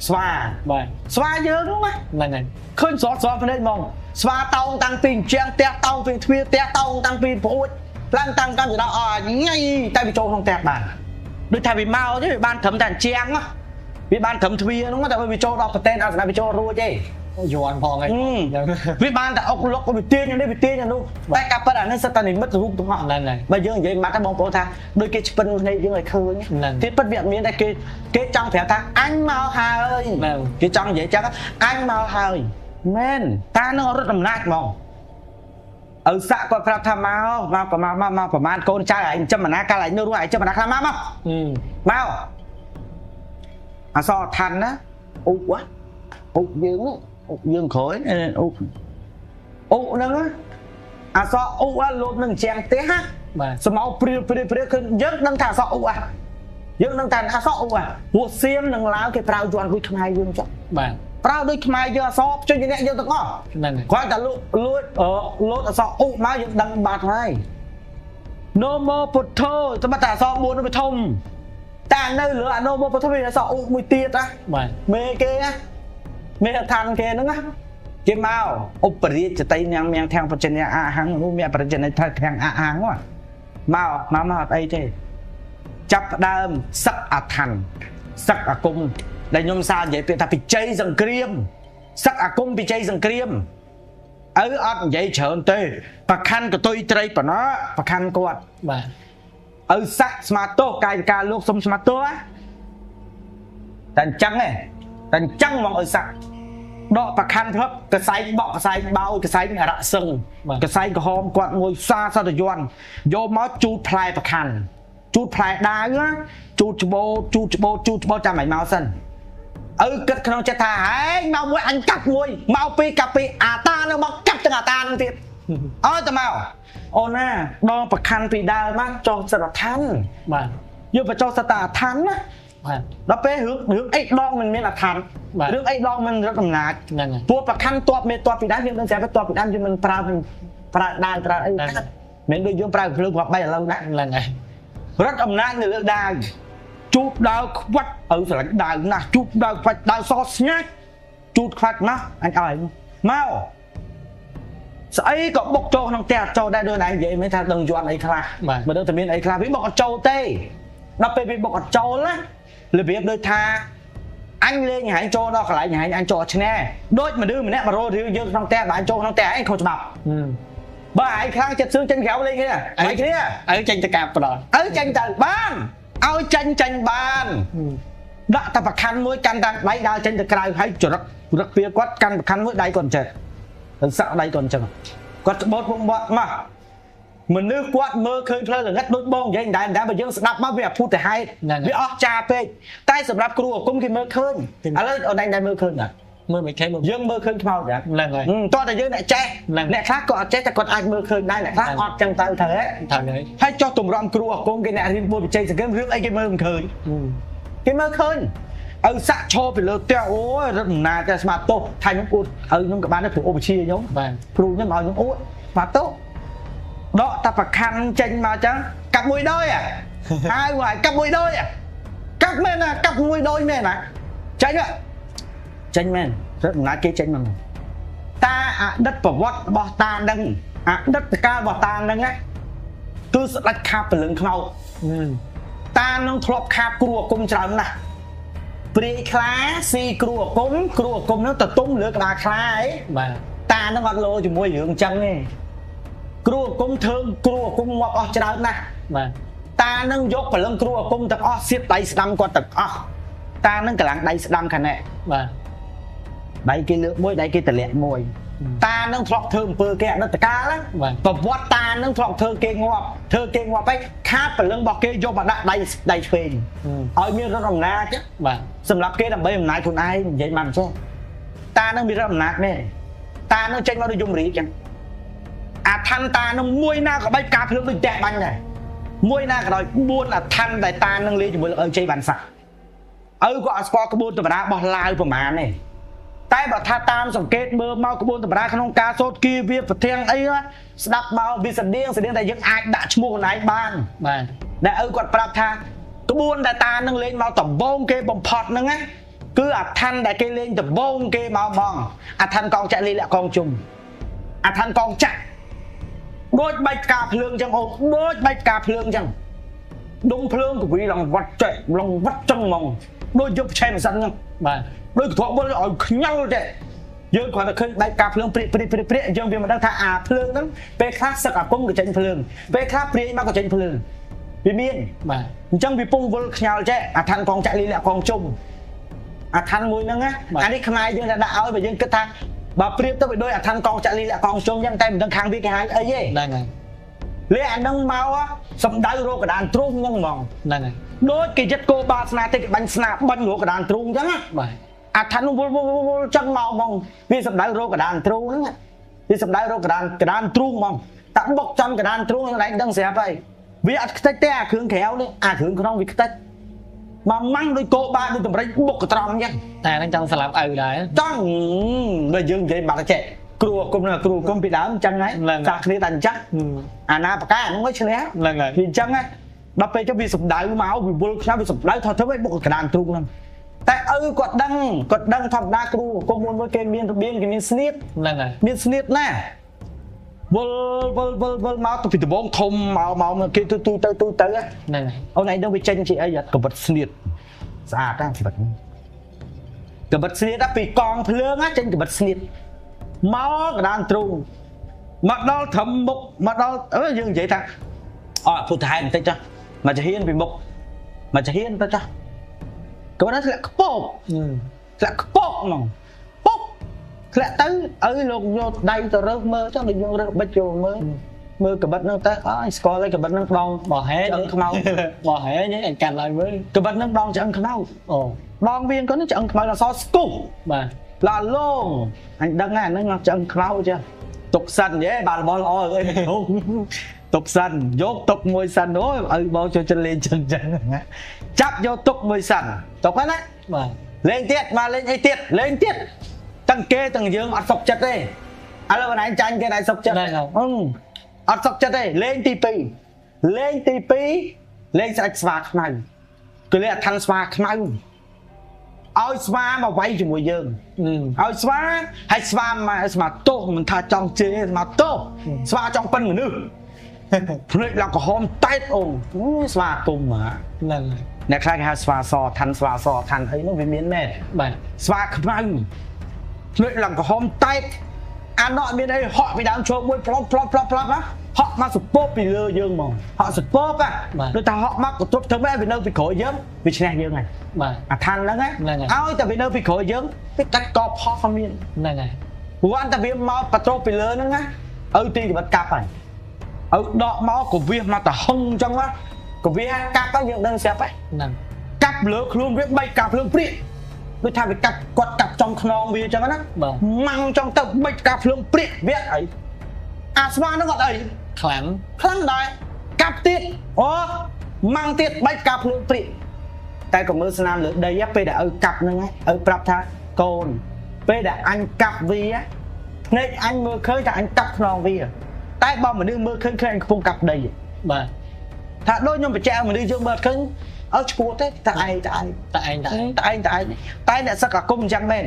sva nhớ đúng không này khơi gió phần đây mong sva tao tăng pin trang te tao pin thuê te tao tăng pin phối lang tăng gì đó ngay tay bị trâu không tẹt bàn đôi thay bị mau chứ bị ban thấm đàn trang á bị ban thấm thuê đúng không tại vì trâu đọc tên là bị trâu rua chứ Yuan phong ấy vì ban đã ốc lốc có bị tiên nha luôn tại cặp bắt nó sẽ ta nên mất luôn đúng không này bây giờ vậy mà các bóng phố tha đôi cái phân này những người khơi nhé thì bất viện miếng đây cái trong phép tha anh mau hà ơi cái trong vậy chắc anh mau hà ơi men ta nó rất là nát mong ở xã còn phải tham mau của man con trai anh chăm mà ná ca lại nữa đúng không chăm mà ná làm mau mau so thành á ụ quá ụ dương khối ụ nữa so ụ á luôn nâng chèn té ha so máu priขึ้นเยอะnâng thả so ụ dương nâng thả so ụ một xiêm nâng láo cái prao chuan đuôi khai dương chắc prao đuôi khai giờ so cho như vậy giờ tao có coi ta lút so ụ máu dương đăng bạt này no more put thơ tao bắt ta so buồn nó bị thông ta nơi lửa no more put thơ vì nó so ụ mùi tiệt á mê kia á mẹ thằng kia nữa á cái mau operate cho tay nhang miang thang phần nhà hàng nu mẹ phần này thang hàng quá mau đây thế chấp đam sắc thành sắc cung đây nhôm sao vậy bị ta bị chơi dần kriêm sắc cung bị chơi dần kriêm ở vậy chợn tê và khăn của tôi trai của nó và khăn quạt ở sắc smarto cài ca lúc xong smarto á thành trắng này thành trắng mong ở sắc đó và khăn thấp cái say bọ say bao cái say là đã sừng cái say của hôm quạt ngồi xa từ doan vô máu chút play và khăn chút play đá á chút bô cha mày mau sân គិតក្នុងចិត្តថាហេមកមួយអញកាប់មួយមកពីកាប់ពីអាតានឹងមកកាប់ទាំងអាតានឹងទៀតអើតមកអូនណាដងប្រខាន់ពីដើមមកចុះសិតឋានបាទយកបញ្ចុះសិតឋានណាបាទដល់ពេលរឿងអីដងមិនមានអាឋានរឿងអីដងមិនរត់អំណាចហ្នឹងហើយពួកប្រខាន់តបមេតបពីដើមយើងដឹងស្រាប់តបពីដើមយើងមិនប្រើដើមប្រើអីមិនដូចយើងប្រើភ្លើងរាប់3ឥឡូវណាហ្នឹងហើយរត់អំណាចនៅលើដាវជូតដាវខ្វាត់ស្រឡាញ់ដាវណាស់ជូតដាវខ្វាត់ដាវសស្ញាច់ជូតខ្វាត់ណាស់អញឲ្យមកស្អីក៏បុកចូលក្នុងផ្ទះចូលដែរដូចឯងនិយាយមិនថាដឹងយន់អីខ្លះមិនដឹងតែមានអីខ្លះវាបុកអត់ចូលទេដល់ពេលវាបុកអត់ចូលណារបៀបដូចថាអញលេងហែងចូលដល់កន្លែងហែងអញចូលអត់ឈ្នះដូចមនុស្សម្នាក់មករោរឿងយើងក្នុងផ្ទះបើអញចូលក្នុងផ្ទះឯងខុសច្បាប់បើឯងខ្លាំងចិត្តសឿងចេញក្រៅលេងគ្នាឯងគ្នាឲ្យចេញទៅកាប់ប្រដឲ្យចេញទៅបានឲ្យចេញបានដាក់តែប្រខាន់មួយកាន់តាំងដៃដើរចេញទៅក្រៅហើយចរិតរឹកពីគាត់កាន់ប្រខាន់មួយដៃគាត់ចេះទៅសាក់ដៃគាត់អញ្ចឹងគាត់ច្បោតពុកបាត់មកមនុស្សគាត់មើលឃើញផ្លូវល្ងិតដូចបងនិយាយដែរបើយើងស្ដាប់មកវាអភូតទៅហេតុវាអស់ចាពេកតែសម្រាប់គ្រូអាគមគេមើលឃើញឥឡូវអូនដែរមើលឃើញដែរមើលមិនឃើញយើងមើលឃើញខ្មោចដែរហ្នឹងហើយតោះតែយើងអ្នកចេះអ្នកខ្លះក៏អត់ចេះតែគាត់អាចមើលឃើញដែរអ្នកខ្លះអត់ចឹងទៅត្រូវហើយចុះទម្រាំគ្រូអាគមគេអ្នករៀនពុទ្ធវិជ័យសង្គមរឿងអីគេមើលមិនឃើញគេមើលឃើញឲ្យសាក់ឈរពីលើផ្ទះអូយរត់អំណាចតែស្មាតទោសថៃខ្ញុំអួតឲ្យខ្ញុំក៏បានដែរព្រោះឧបជាខ្ញុំបាទគ្រូខ្ញុំឲ្យខ្ញុំអួតស្មាតទោសដកតែប្រខាន់ចេញមកចឹងកាប់មួយដោយហើយកាប់មួយដោយកាប់មែនណាកាប់មួយដោយមែនណាចេញមែនរត់អំណាចគេចេញមកតាអតីតប្រវត្តិរបស់តានឹងអតីតកាលរបស់តានឹងណាគឺស្ដេចខាបពលឹងខ្មោចតានឹងធ្លាប់ខាបគ្រូអាគមច្រើនណាស់ព្រាយខ្លាស៊ីគ្រូអាគមនឹងទៅទុំលើក្បាលខ្លាឯងបាទតានឹងអត់លោជាមួយរឿងអញ្ចឹងទេគ្រូអាគមធ្វើគ្រូអាគមងាប់អស់ច្រើនណាស់បាទតានឹងយកព្រលឹងគ្រូអាគមទាំងអស់សៀតដៃស្ដាំគាត់ទាំងអស់តានឹងកម្លាំងដៃស្ដាំខាងនេះបាទដៃគេលើកមួយដៃគេទម្លាក់មួយតានឹងធ្លាប់ធ្វើអំពើគេអតីតកាលប្រវត្តិតានឹងធ្លាប់ធ្វើគេងាប់ហើយខាតព្រលឹងរបស់គេយកមកដាក់ដៃឆ្វេងឲ្យមានរដ្ឋអំណាចបាទសម្រាប់គេដើម្បីអំណាចខ្លួនឯងនិយាយមកអញ្ចឹងតានឹងមានរដ្ឋអំណាចមែនតានឹងចេញមកដូចយមរាជអញ្ចឹងអាឋានតានឹងមួយណាក៏បែបការភ្លើងដូចតែបាញ់ដែរមួយណាក៏ដោយ4អាឋានដែលតានឹងលេងជាមួយលោកឪជ័យបានសាក់ឪក៏អត់ស្គាល់ក្បួនតម្រារបស់ឡាវប្រមាណទេតែបើថាតាមសង្កេតមើលមកក្បួនតម្រាក្នុងការសូត្រគីវាប្រធានអីស្ដាប់មកវាស្តៀងតែយើងអាចដាក់ឈ្មោះខ្លួនឯងបានបាទដែលឪគាត់ប្រាប់ថាក្បួនដែលតានឹងលេងមកដំបងគេបំផុតហ្នឹងណាគឺអាឋានដែលគេលេងដំបងគេមកហ្មងអាឋានកងចាក់លីលាក់កងជុំអាឋានកងចាក់ដូចបែកផ្កាភ្លើងអញ្ចឹងអូដូចបែកផ្កាភ្លើងអញ្ចឹងដុំភ្លើងកវីឡងវត្តចេះឡងវត្តចឹងហ្មងដូចយកឆេមសិនហ្នឹងបាទដូចកធបុលឲ្យខ្ញល់ទេយើងគ្រាន់តែឃើញបែកផ្កាភ្លើងព្រាកយើងវាមិនដឹងថាអាភ្លើងហ្នឹងពេលខ្លះសឹកអាពុំក៏ចេញភ្លើងពេលខ្លះព្រាយមកក៏ចេញភ្លើងវាមានបាទអញ្ចឹងវាពងវល់ខ្ញល់ចេះអាឋានកងចាក់លីលាក់កងជុំអាឋានមួយហ្នឹងណាអានេះខ្មែរយើងតែដាក់ឲ្យបើយើងគិតថាបើព្រៀបទៅវាដូចអាឋានកងចាក់លីលាក់កងជុំអញ្ចឹងតែមិនដឹងខាងវាគេហៅអីទេហ្នឹងហើយលេអាហ្នឹងមកសំដៅរោគកដានទ្រូងហ្នឹងហ្មងហ្នឹងហើយដូចគេចិត្តគោបាស្នាទេគេបាញ់ស្នាបាញ់រោគកដានទ្រូងអញ្ចឹងណាបាទអាឋានវល់ចឹងមកហ្មងវាសំដៅរោគកដានទ្រូងហ្នឹងវាសំដៅរោគកដានទ្រូងហ្មងតាបុកចំកដានទ្រូងហ្នឹងឯងដឹងស្រាប់ហើយវាអត់ខ្ទេចទេអាគ្រឿងក្រៅនេះអាគ្រឿងក្នុងវាខ្ទេចមកម៉ាំងដូចគោបាដូចតម្រិចបុកកត្រង់អញ្ចឹងតែហ្នឹងចង់ស្លាប់ឪដែរចង់បើយើងនិយាយបាត់ចេះគ្រូគុំនៅគ្រូគុំពីដើមអញ្ចឹងហើយសាគ្នាតែអញ្ចឹងអាណាបកាហ្នឹងមិនឈ្នះហ្នឹងហើយវាអញ្ចឹងណាដល់ពេលចុះវាសំដៅមកវាវល់ខ្លាំងវាសំដៅថតធ្វើឲ្យបុកកដានទ្រូងហ្នឹងតែឪគាត់ដឹងធម្មតាគ្រូគុំមួយគេមានរបៀងគេមានស្នៀតហ្នឹងហើយមានស្នៀតណាវល់មកទៅពីដំបងធំមកគេទូទៅហ្នឹងហើយអូនឯងដឹងវាចេញជាអីកបិតស្នៀតស្អាតណាកបិតស្នៀតពីកងភ្លើងចេញកបិតស្នៀតមកកដានទ្រូងមកដល់ត្រឹមមុខមកដល់យើងនិយាយថាពុទ្ធហែបន្តិចចុះមកចាហ៊ានពីមុខមកចាហ៊ានទៅចុះគាត់ធ្លាក់ខ្ពកហ្មងពុកធ្លាក់ទៅលោកយកដៃទៅរើសមើលចឹងដូចយើងរើសបិទចូលមើលកបិតហ្នឹងទៅស្គាល់ហើយកបិតហ្នឹងដងបោះហែងខ្មៅបោះហែងអញកាន់ឡើងមើលកបិតហ្នឹងដងឆ្អឹងខ្មៅអូ បងវាគាត់ឆ្អឹងខ្មៅអសស្គូ បាទ ឡាឡងអញដឹងហើយអាហ្នឹងឆ្អឹងខ្មៅចាទុកសិនយេបាទរបស់ល្អអីទុកសិនយកទុកមួយសិនអូយឲ្យបងចូលចិត្តលេងចឹងចាប់យកទុកមួយសិនទុកហ្នឹងណា បាទ លេងទៀតមកលេងអីទៀតលេងទៀតទាំងគេទាំងយើងអត់សុខចិត្តទេឥឡូវបងឯងចាញ់គេដែរសុខចិត្តអត់សុខចិត្តទេលេងទី2លេងទី2លេងស្ដេចស្វាខ្មៅគឺលេងអឋានស្វាខ្មៅឲ្យស្វាមកវាយជាមួយយើងឲ្យស្វាហើយស្វាមកស្វាទោសមិនថាចង់ជេរស្វាទោសស្វាចង់ប៉ិនមនុស្សភ្នែកឡើងក្រហមតែតអូស្វាគុំហ្នឹង អ្នកខ្លះគេហៅស្វាសឋានស្វាសឋានអីនោះវាមានមែន បាទ ស្វាខ្មៅភ្នែកឡើងក្រហមតែតអាណោះមានអីហក់ពីដើមឈើមួយផ្លប់ណាហក់មកសពពពីលើយើងហ្មងហក់សពពដូចថាហក់មកកទប់ធ្វើម៉េចវានៅពីក្រោយយើងវាឈ្នះយើងហើយ បាទ អាឋានហ្នឹងឲ្យតែវានៅពីក្រោយយើងវាកាច់កផុសមាន ហ្នឹងហើយ ព្រោះអន្តវាមកប៉ត្រូលពីលើហ្នឹងណាឲ្យទីជីវិតកាប់ហើយឲ្យដកមកក៏វាមកទៅហឹងអញ្ចឹងណាក៏វាកាប់ហើយយើងដឹងស្រាប់ហើយ ហ្នឹង កាប់លើខ្លួនវាបែកកាប់ភ្លើងព្រាកដូចថាវាកាប់គាត់កាប់ចំខ្នងវាអញ្ចឹងណាម៉ាំងចង់ទៅបែកកាប់ភ្លើងព្រាកវាអីអាស្វាហ្នឹងអត់អី ខ្លាំង ដែរកាប់ទៀតអូម៉ាំងទៀតបែកកាប់ភ្លើងព្រាកតែក៏មើលស្នាមលើដីពេលដែលឲ្យកាប់ហ្នឹងឲ្យប្រាប់ថាកូនពេលដែលអញកាប់វាភ្នែកអញមើលឃើញថាអញកាប់ខ្នងវាតែបើមនុស្សមើលឃើញអញកំពុងកាប់ដី បាទ ថាដូចខ្ញុំបញ្ជាក់មនុស្សយើងមើលឃើញអើឈ្មោះទេតែឯងតែអ្នកសឹកអាគមអញ្ចឹងមែន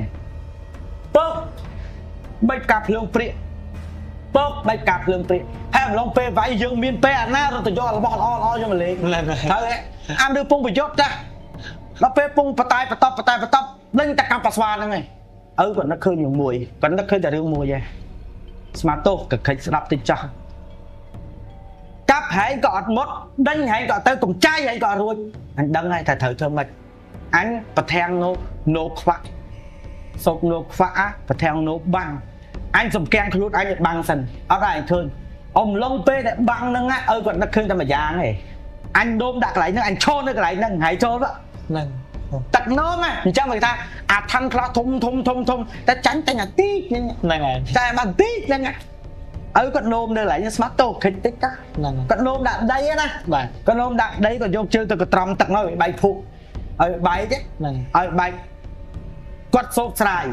ពើបែកកាប់ភ្លើងព្រាកពើបែកកាប់ភ្លើងព្រាកហើយអំឡុងពេលវាយយើងមានពេលអាណារត់ទៅយករបស់ល្អយើងមកលេងហើយអាមនុស្សពងប្រយុទ្ធចាដល់ពេលពងបតែបតប់ដេញតែកាប់ប៉ាស្វាហ្នឹងឯងគាត់នឹកឃើញរឿងមួយគាត់នឹកឃើញតែរឿងមួយឯងស្មាតោកកិច្ចស្ដាប់តិចចាស់កាប់ហែងក៏អត់មុតដេញហែងក៏ទៅកំចាយហែងក៏រួចអញដឹងហើយថាត្រូវធ្វើម៉េចអញប្រធាំងនោខ្វាក់សុកនោខ្វាក់ប្រធាំងនោបាំងអញសំគាំងខ្លួនអញឲ្យបាំងសិនអត់ឲ្យអញឃើញអំឡុងពេលដែលបាំងហ្នឹងគាត់នឹកឃើញតែមួយយ៉ាងឯងអញនោមដាក់កន្លែងហ្នឹងអញឈរនៅកន្លែងហ្នឹងហើយចូលហ្នឹង ទឹកនោមអញ្ចឹងគេថាអាឋានខ្លះធំតែចាញ់តែអាទីហ្នឹងហើយតែមកទីហ្នឹងគាត់នោមនៅកន្លែងស្មាតោខិចតិចហ្នឹងគាត់នោមដាក់ដីណាបាទគាត់នោមដាក់ដីគាត់យកជើងទៅកត្រំទឹកមកឲ្យបែកភក់ឲ្យបែកហ្នឹងឲ្យបែកគាត់សោកស្រាយ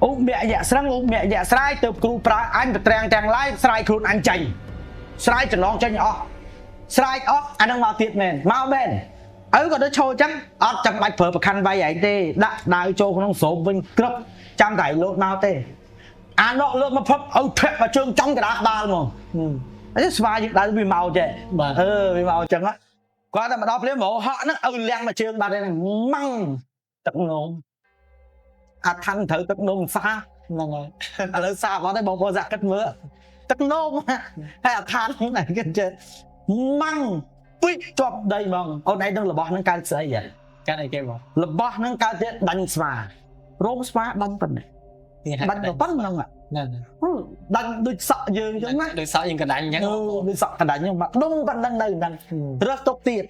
ឧបមយៈស្រឹងឧបមយៈស្រាយទៅគ្រូប្រើអញប្រត្រាំងទាំងឡាយស្រាយខ្លួនអញចាញ់ស្រាយចំណងចាញ់អស់ស្រាយអស់អាហ្នឹងមកទៀតមែនមកមែនគាត់ទៅឈរអញ្ចឹងអត់ចាំបាច់ប្រើប្រខាន់វាយឯងទេដាក់ដាវចូលក្នុងស្រោមវិញក្រឹបចាំតែលោតមកទេអាណោះលើកមកផឹបឲ្យធាក់មកជើងចំកណ្ដាលក្បាលហ្មងអីស្វាយើងដើរវាមកចេះវាមកអញ្ចឹងគាត់តែមកដល់ភ្លាមហហក់ហ្នឹងឲ្យលៀងមកជើងបាត់ហ្នឹងម៉ាំងទឹកនោមអាឋានត្រូវទឹកនោមសាហ្នឹងហើយឥឡូវសាអត់ទេបងប្អូនសាគិតមើលទឹកនោមហើយអាឋានហ្នឹងគេចេះម៉ាំងពីជាប់ដីហ្មងអូនឯងនឹងរបស់ហ្នឹងកើតស្អីកើតអីគេបងរបស់ហ្នឹងកើតទៀតដាញ់ស្វារោមស្វាដាញ់ប៉ុណ្ណេះដាញ់ទៅប៉ុណ្ណឹងហ្នឹងដាញ់ដូចសក់យើងអញ្ចឹងណាដូចសក់យើងកដាញ់អញ្ចឹងដូចសក់កដាញ់អញ្ចឹងមកដុំប៉ុណ្ណឹងនៅហ្នឹងរើសទុកទៀត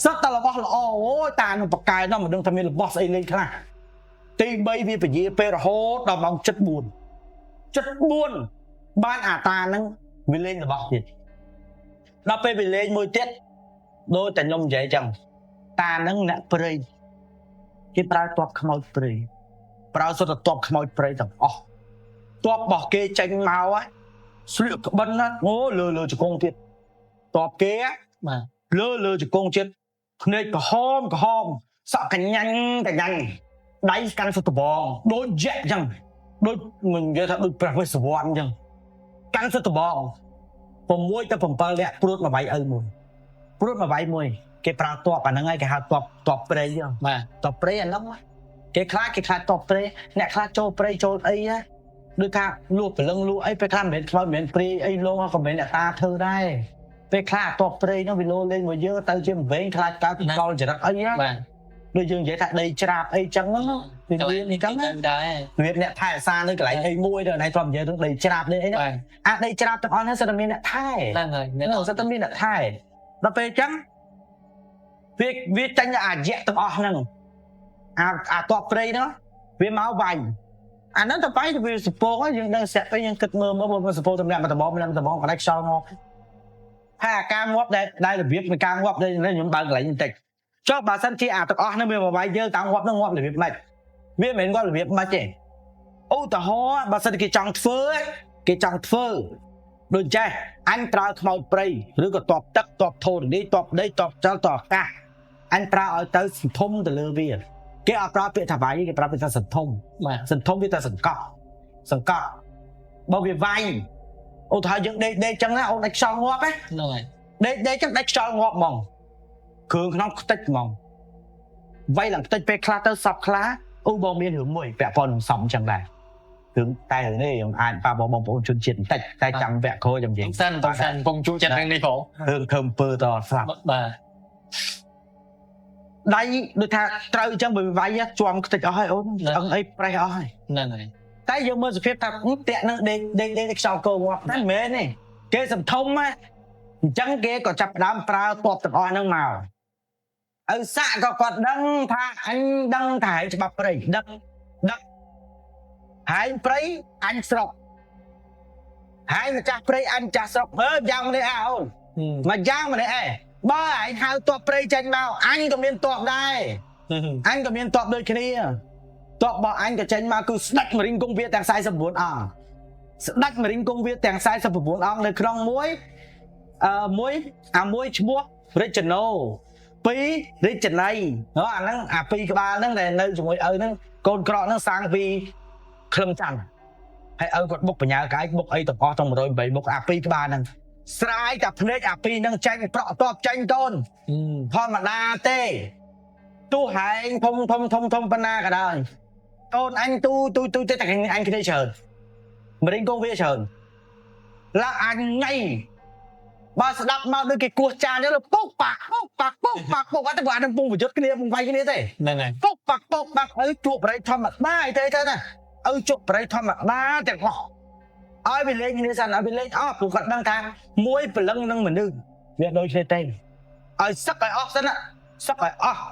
សក់តែរបស់ល្អអូយតានឹងបកកែនោះមិនដឹងថាមានរបស់ស្អីលេងខ្លះទី3វាពជាពេលរហូតដល់ម៉ោង 7:04 បានអាតាហ្នឹងវាលេងរបស់ទៀតដល់ពេលវាលេងមួយទៀតដូចតែខ្ញុំនិយាយចឹងតាហ្នឹងអ្នកព្រៃគេប្រើទ័ពខ្មោចព្រៃប្រើសុទ្ធតែទ័ពខ្មោចព្រៃទាំងអស់ទ័ពរបស់គេចេញមកហើយស្លៀកក្បិនណាអូលើជង្គង់ទៀតទ័ពគេបាទលើជង្គង់ទៀតភ្នែកក្រហមសក់កញ្ញាញ់ដៃកាន់សុទ្ធបងដូចយៈចឹងដូចមិននិយាយថាដូចព្រះវេស្សវណ្ណចឹងកាន់សុទ្ធបង6ទៅ7នាក់ព្រួតមកវាយឪមួយគេប្រើទ័ពអាហ្នឹងហើយគេហៅទ័ពព្រៃហ្នឹងបាទទ័ពព្រៃអាហ្នឹងគេខ្លាចទ័ពព្រៃអ្នកខ្លះចូលព្រៃចូលអីណាដូចថាលួចព្រលឹងលួចអីពេលខ្លះមិនមែនខ្មោចមិនមែនព្រៃអីលោក៏មិនមែនអ្នកតាធ្វើដែរពេលខ្លះទ័ពព្រៃហ្នឹងវាលោលេងមកយើងទៅជាវែងខ្លាចកើតកលចរិតអីណាបាទដូចយើងនិយាយថាដីច្រាបអីចឹងហ្នឹងវានេះចឹងដែរវាអ្នកថែរក្សានៅកន្លែងអីមួយទៅណៃធ្លាប់និយាយរឿងដីច្រាបនេះអីហ្នឹងអាដីច្រាបទាំងអស់ហ្នឹងសិតតែមានអ្នកថែហ្នឹងហើយសិតតែមានអ្នកថែដល់ពេលចឹងវាចាញ់អាយៈទាំងអស់ហ្នឹង អាតបព្រៃហ្នឹងវាមកវាយអាហ្នឹងទៅវាយវាសពងយើងដឹងស្រាប់ទៅយើងគិតមើលមកសពងតម្លាក់មកដំបងកន្លែងខ្យល់ងាប់ហើយអាការងាប់ដែលរបៀបនៃការងាប់នេះខ្ញុំបើកកន្លែងបន្តិចចុះបើសិនជាអាទាំងអស់ហ្នឹងវាមកវាយយើងតាមងាប់ហ្នឹងងាប់របៀបម៉េចវាមិនមែនងាប់របៀបម៉េចទេឧទាហរណ៍បើសិនគេចង់ធ្វើដូចចេះអញប្រើខ្មោចព្រៃឬក៏តបទឹកតបធរនេះតបដីតបចលតបអាកាសអញប្រើឲ្យទៅសន្ធំទៅលើវាគេអត់ប្រើពាក្យថាវាយគេប្រើពាក្យថាសន្ធំបាទសន្ធំវាទៅសង្កត់បើវាវាយឧទាហរណ៍យើងដេកចឹងណាអូនដាច់ខ្យល់ងាប់ហ្នឹងហើយដេកចឹងដាច់ខ្យល់ងាប់ហ្មងគ្រឿងក្នុងខ្ទេចហ្មងវាយឡើងខ្ទេចពេលខ្លះទៅសពខ្លះអូបងមានរឿងមួយពាក់ព័ន្ធនឹងសំចឹងដែររឿងតែរឿងនេះខ្ញុំអាចប៉ះបងប្អូនជនជាតិបន្តិចតែចាំវគ្គក្រោយចាំនិយាយសិនពងជួចិត្តរឿងនេះផងរឿងធ្វើអំពើតស្លាប់បាទដៃដូចថាត្រូវអញ្ចឹងបើវាយជាប់ខ្ទេចអស់ហើយអូនអឹងអីប្រេះអស់ហើយហ្នឹងហើយតែយើងមើលសភាពថាតាក់នឹងដេកខ្យល់កោងាប់តែមិនមែនទេគេសំធំណាអញ្ចឹងគេក៏ចាប់ផ្ដើមប្រើតបទាំងអស់ហ្នឹងមកឪសាក់ក៏គាត់ដឹងថាអញដឹងថាឯងច្បាប់ព្រៃដឹកហែងព្រៃអញស្រុកហែងម្ចាស់ព្រៃអញចាស់ស្រុកយ៉ាងនេះអូនមកយ៉ាងម្នេះបើឯងហៅតបព្រៃចេញមកអញក៏មានតបដែរអញក៏មានតបដូចគ្នាតបរបស់អញក៏ចេញមកគឺស្ដេចមរិញគង់វាទាំង49អង្គស្ដេចមរិញគង់វាទាំង49អង្គនៅក្នុងមួយឈ្មោះរិជណូ2រិជណៃអាហ្នឹងអា2ក្បាលហ្នឹងដែលនៅជាមួយឪហ្នឹងកូនក្រក់ហ្នឹងសាងពីក្លឹមច័ន្ទហើយឪគាត់បុកបញ្ញាកាយបុកអីទាំងអស់ទាំង108មុខអា2ក្បាលហ្នឹងស្រាយតែភ្នែកអា2ហ្នឹងចាញ់ប្រក់តបចាញ់កូនធម្មតាទេទោះហែងធំប៉ុណ្ណាក៏ដោយកូនអញទូទៅតែអញគ្នាច្រើនមរិញគង់វាច្រើនឡាអញញ៉ៃបើស្ដាប់មកដូចគេគោះចានទៅពុកប៉ាក់អត់ទៅអានឹងពុំប្រយុទ្ធគ្នាពុំវាយគ្នាទេហ្នឹងហើយពុកប៉ាក់ឲ្យជួបបរិយធម្មតាទេណាឲ្យជួបបរិយធម្មតាទាំងអស់ឲ្យវាលេងគ្នាសិនឲ្យវាលេងអស់ព្រោះគាត់ដឹងថាមួយព្រលឹងនឹងមនុស្សវាដូចគ្នាទេឲ្យសឹកឲ្យអស់សិនសឹកឲ្យអស់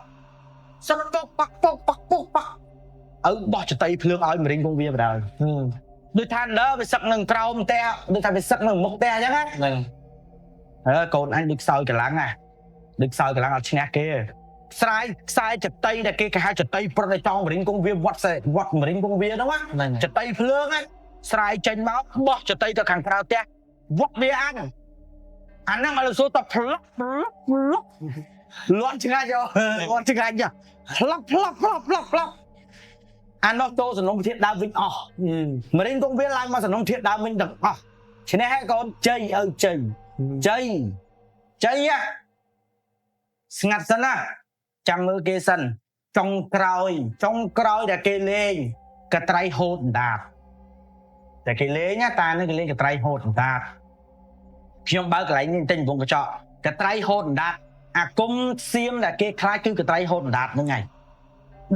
សឹកពុកប៉ាក់ឲ្យបោះចតីភ្លើងឲ្យមរិញគង់វាបណ្ដោយដូចថាលើវាសឹកនឹងក្រោមផ្ទះដូចថាវាសឹកនឹងមុខផ្ទះអញ្ចឹងហ្នឹងកូនអញដូចខ្សោយកម្លាំងអត់ឈ្នះគេស្រាយខ្សែចតីដែលគេហៅចតីប្រត់ឲ្យចង់មរិញគង់វាវត្តមរិញគង់វាហ្នឹងចតីភ្លើងស្រាយចេញមកបោះចតីទៅខាងក្រៅផ្ទះវត្តវាអញអាហ្នឹងមកលសូតផ្លុកលាន់ឆ្ងាញ់ផ្លុកអានោះតោសនំធាតដើមវិញអស់មរិញគង់វាឡើងមកសនំធាតដើមវិញទាំងអស់ឈ្នះហើយកូនជ័យស្ងាត់សិនណាចាំមើលគេសិនចុងក្រោយដែលគេលេងកត្រៃហូតដាតតែគេលេងតានឹងគេលេងកត្រៃហូតដាតខ្ញុំបើកកន្លែងនេះបន្តិចកំពុងកញ្ចក់កត្រៃហូតដាតអាគុំសៀមដែលគេខ្លាចគឺកត្រៃហូតដាតហ្នឹងហើយ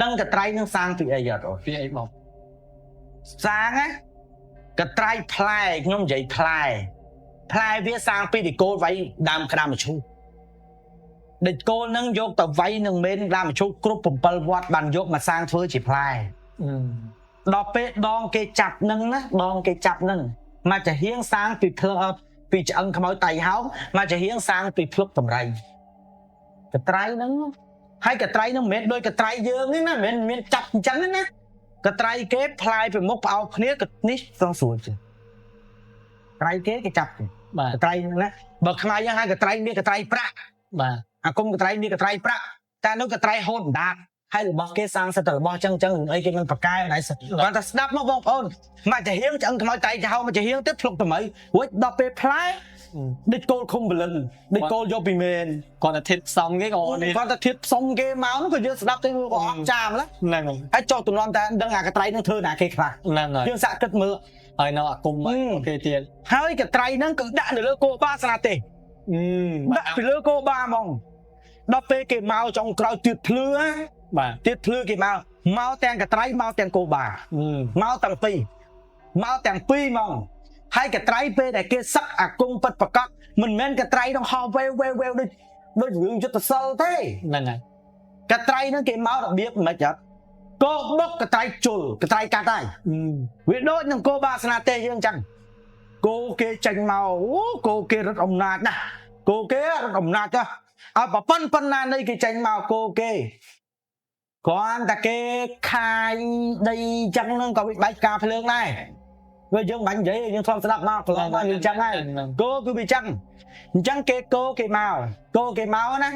ដឹងកត្រៃនឹងសាងពីអីអត់ពីអីមកសាងកត្រៃផ្លែខ្ញុំនិយាយផ្លែវាសាងពីដេកូលវាយដើមក្តាមមឈូសដេកូលនឹងយកទៅវាយនឹងមេនដើមមឈូសគ្រប់7វត្តបានយកមកសាងធ្វើជាផ្លែដល់ពេលដងគេចាប់នឹងមកចាហៀងសាងពីភ្លឹកពីឆ្អឹងខ្មោចតៃហោមកចាហៀងសាងពីភ្លុកតម្រៃកត្រៃហ្នឹងហើយកត្រៃហ្នឹងមិនមែនដូចកត្រៃយើងទេណាមិនមែនមានចាប់អញ្ចឹងណាកត្រៃគេផ្លាយពីមុខផ្អោបគ្នានេះស្រស់ស្រួលជាងកត្រៃគេចាប់ទេបាទកត្រៃហ្នឹងណាបើខ្មែរយើងហៅកត្រៃមានកត្រៃប្រាក់បាទអាគុំកត្រៃមានកត្រៃប្រាក់តែនោះកត្រៃហូតដាតហើយរបស់គេសាងសិតតែរបស់អញ្ចឹងអីគេមិនប្រកែណៃសិតគាត់ថាស្ដាប់មកបងប្អូនមកចាហៀងឆ្អឹងខ្មោចតៃចាហោមកចាហៀងទៅភ្លុកទៅមើលរួចដល់ពេលផ្លែដូចគោលឃុំបលឹងដូចគោលយកពីមែនគាត់តែធិតផ្សំគេក៏នេះគាត់តែធិតផ្សំគេមកនោះក៏យើងស្ដាប់ទៅក៏អត់ចាំហ្នឹងហើយចោតទំនំតែដឹងអាកត្រៃនឹងធ្វើណាគេខ្លះហ្នឹងហើយយើងសាក់គិតមើលហើយនៅអាគុំគេទៀតហើយកត្រៃហ្នឹងគឺដាក់នៅលើគោបាស្នាទេដាក់ពីលើគោបាហ្មងដល់ពេលគេមកចុងក្រោយទៀតភ្លឺបាទទៀតភ្លឺគេមកទាំងកត្រៃមកទាំងគោបាមកទាំងពីរហ្មងហើយកត្រៃពេលដែលគេសឹកអាគង់ពិតប្រកបមិនមែនកត្រៃនឹងហោវេដូចរឿងយុទ្ធសិលទេហ្នឹងហើយក ត្រៃនឹងគេមករបៀបមិនអត់ គោបុកកត្រៃជុលកត្រៃកាត់ហើយវាដូចនឹងគោបាសនាទេយើងចឹងគោគេចេញមកអូគោគេរត់អំណាចណាស់គោគេរត់អំណាចទៅឲ្យប៉ុណ្ណានៃគេចេញមកគោគេគ្រាន់តែគេខាយដីចឹងនឹងក៏វាបែកការភ្លើងដែរវាយើងបាញ់និយាយយើងធ្លាប់ស្ដាប់មកកន្លងមកយើងចឹងហើយគោគឺវាចឹងអញ្ចឹងគេគោគេមកណា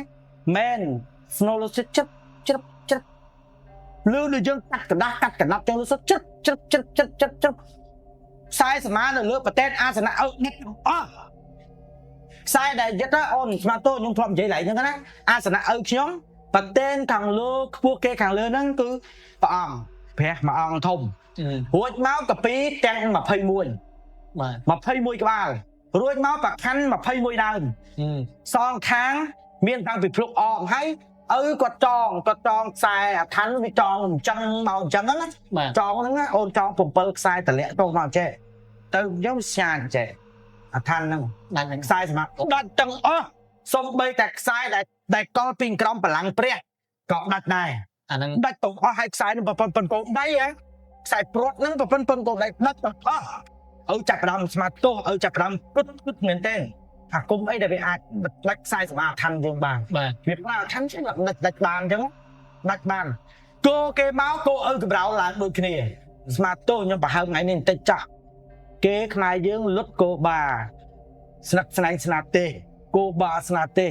មែន snow ចិត្តលឺដូចយើងកាត់កណ្ដាស់កាត់កណ្ដាប់ចឹងលឺចិត្តខ្សែសមានៅលើប្រទេសអាសនៈអើដិតអស់ខ្សែដែលយិតអូនស្មាតូខ្ញុំធ្លាប់និយាយឡើងហ្នឹងណាអាសនៈអើខ្ញុំប្រទេសខាងលើខ្ពស់គេខាងលើហ្នឹងគឺព្រះអង្គព្រះមួយអង្គធំរួចមកកាពីទាំង21បាទ21ក្បាលរួចមកប្រខណ្ឌ21ដើមសងខាងមានតាំងពីភ្លុកអមហើយឪគាត់ចងខ្សែអាឋានវាចងអញ្ចឹងមកអញ្ចឹងណាចងហ្នឹងអូនចង7ខ្សែតម្លាក់ទៅមកចេះទៅខ្ញុំស្ញាចេះអាឋានហ្នឹងដាច់ខ្សែសម្រាប់ដាច់ទាំងអស់សំបីតែខ្សែដែលកលពីក្រំបលាំងព្រះក៏ដាច់ដែរអាហ្នឹងដាច់ទាំងអស់ហើយខ្សែនឹងប៉ុនកោដៃហ៎ខ្សែព្រាត់ហ្នឹងប៉ុនកោដៃដាច់ទាំងអស់ឪចាប់ផ្ដើមស្មាតទោសឪចាប់ផ្ដើមគិតមែនទេអាគុំអីដែលវាអាចដាច់ខ្សែសម្រាប់ឋានយើងបានវាផ្លាស់ឋានជាដាច់បានអញ្ចឹងដាច់បានគោគេមកគោឪកម្រោលឡើងដូចគ្នាស្មាតទោសខ្ញុំប្រហើមថ្ងៃនេះបន្តិចចាស់គេខ្មែរយើងលុតគោបាស្និទ្ធស្នែងស្នាទេគោបាស្នាទេ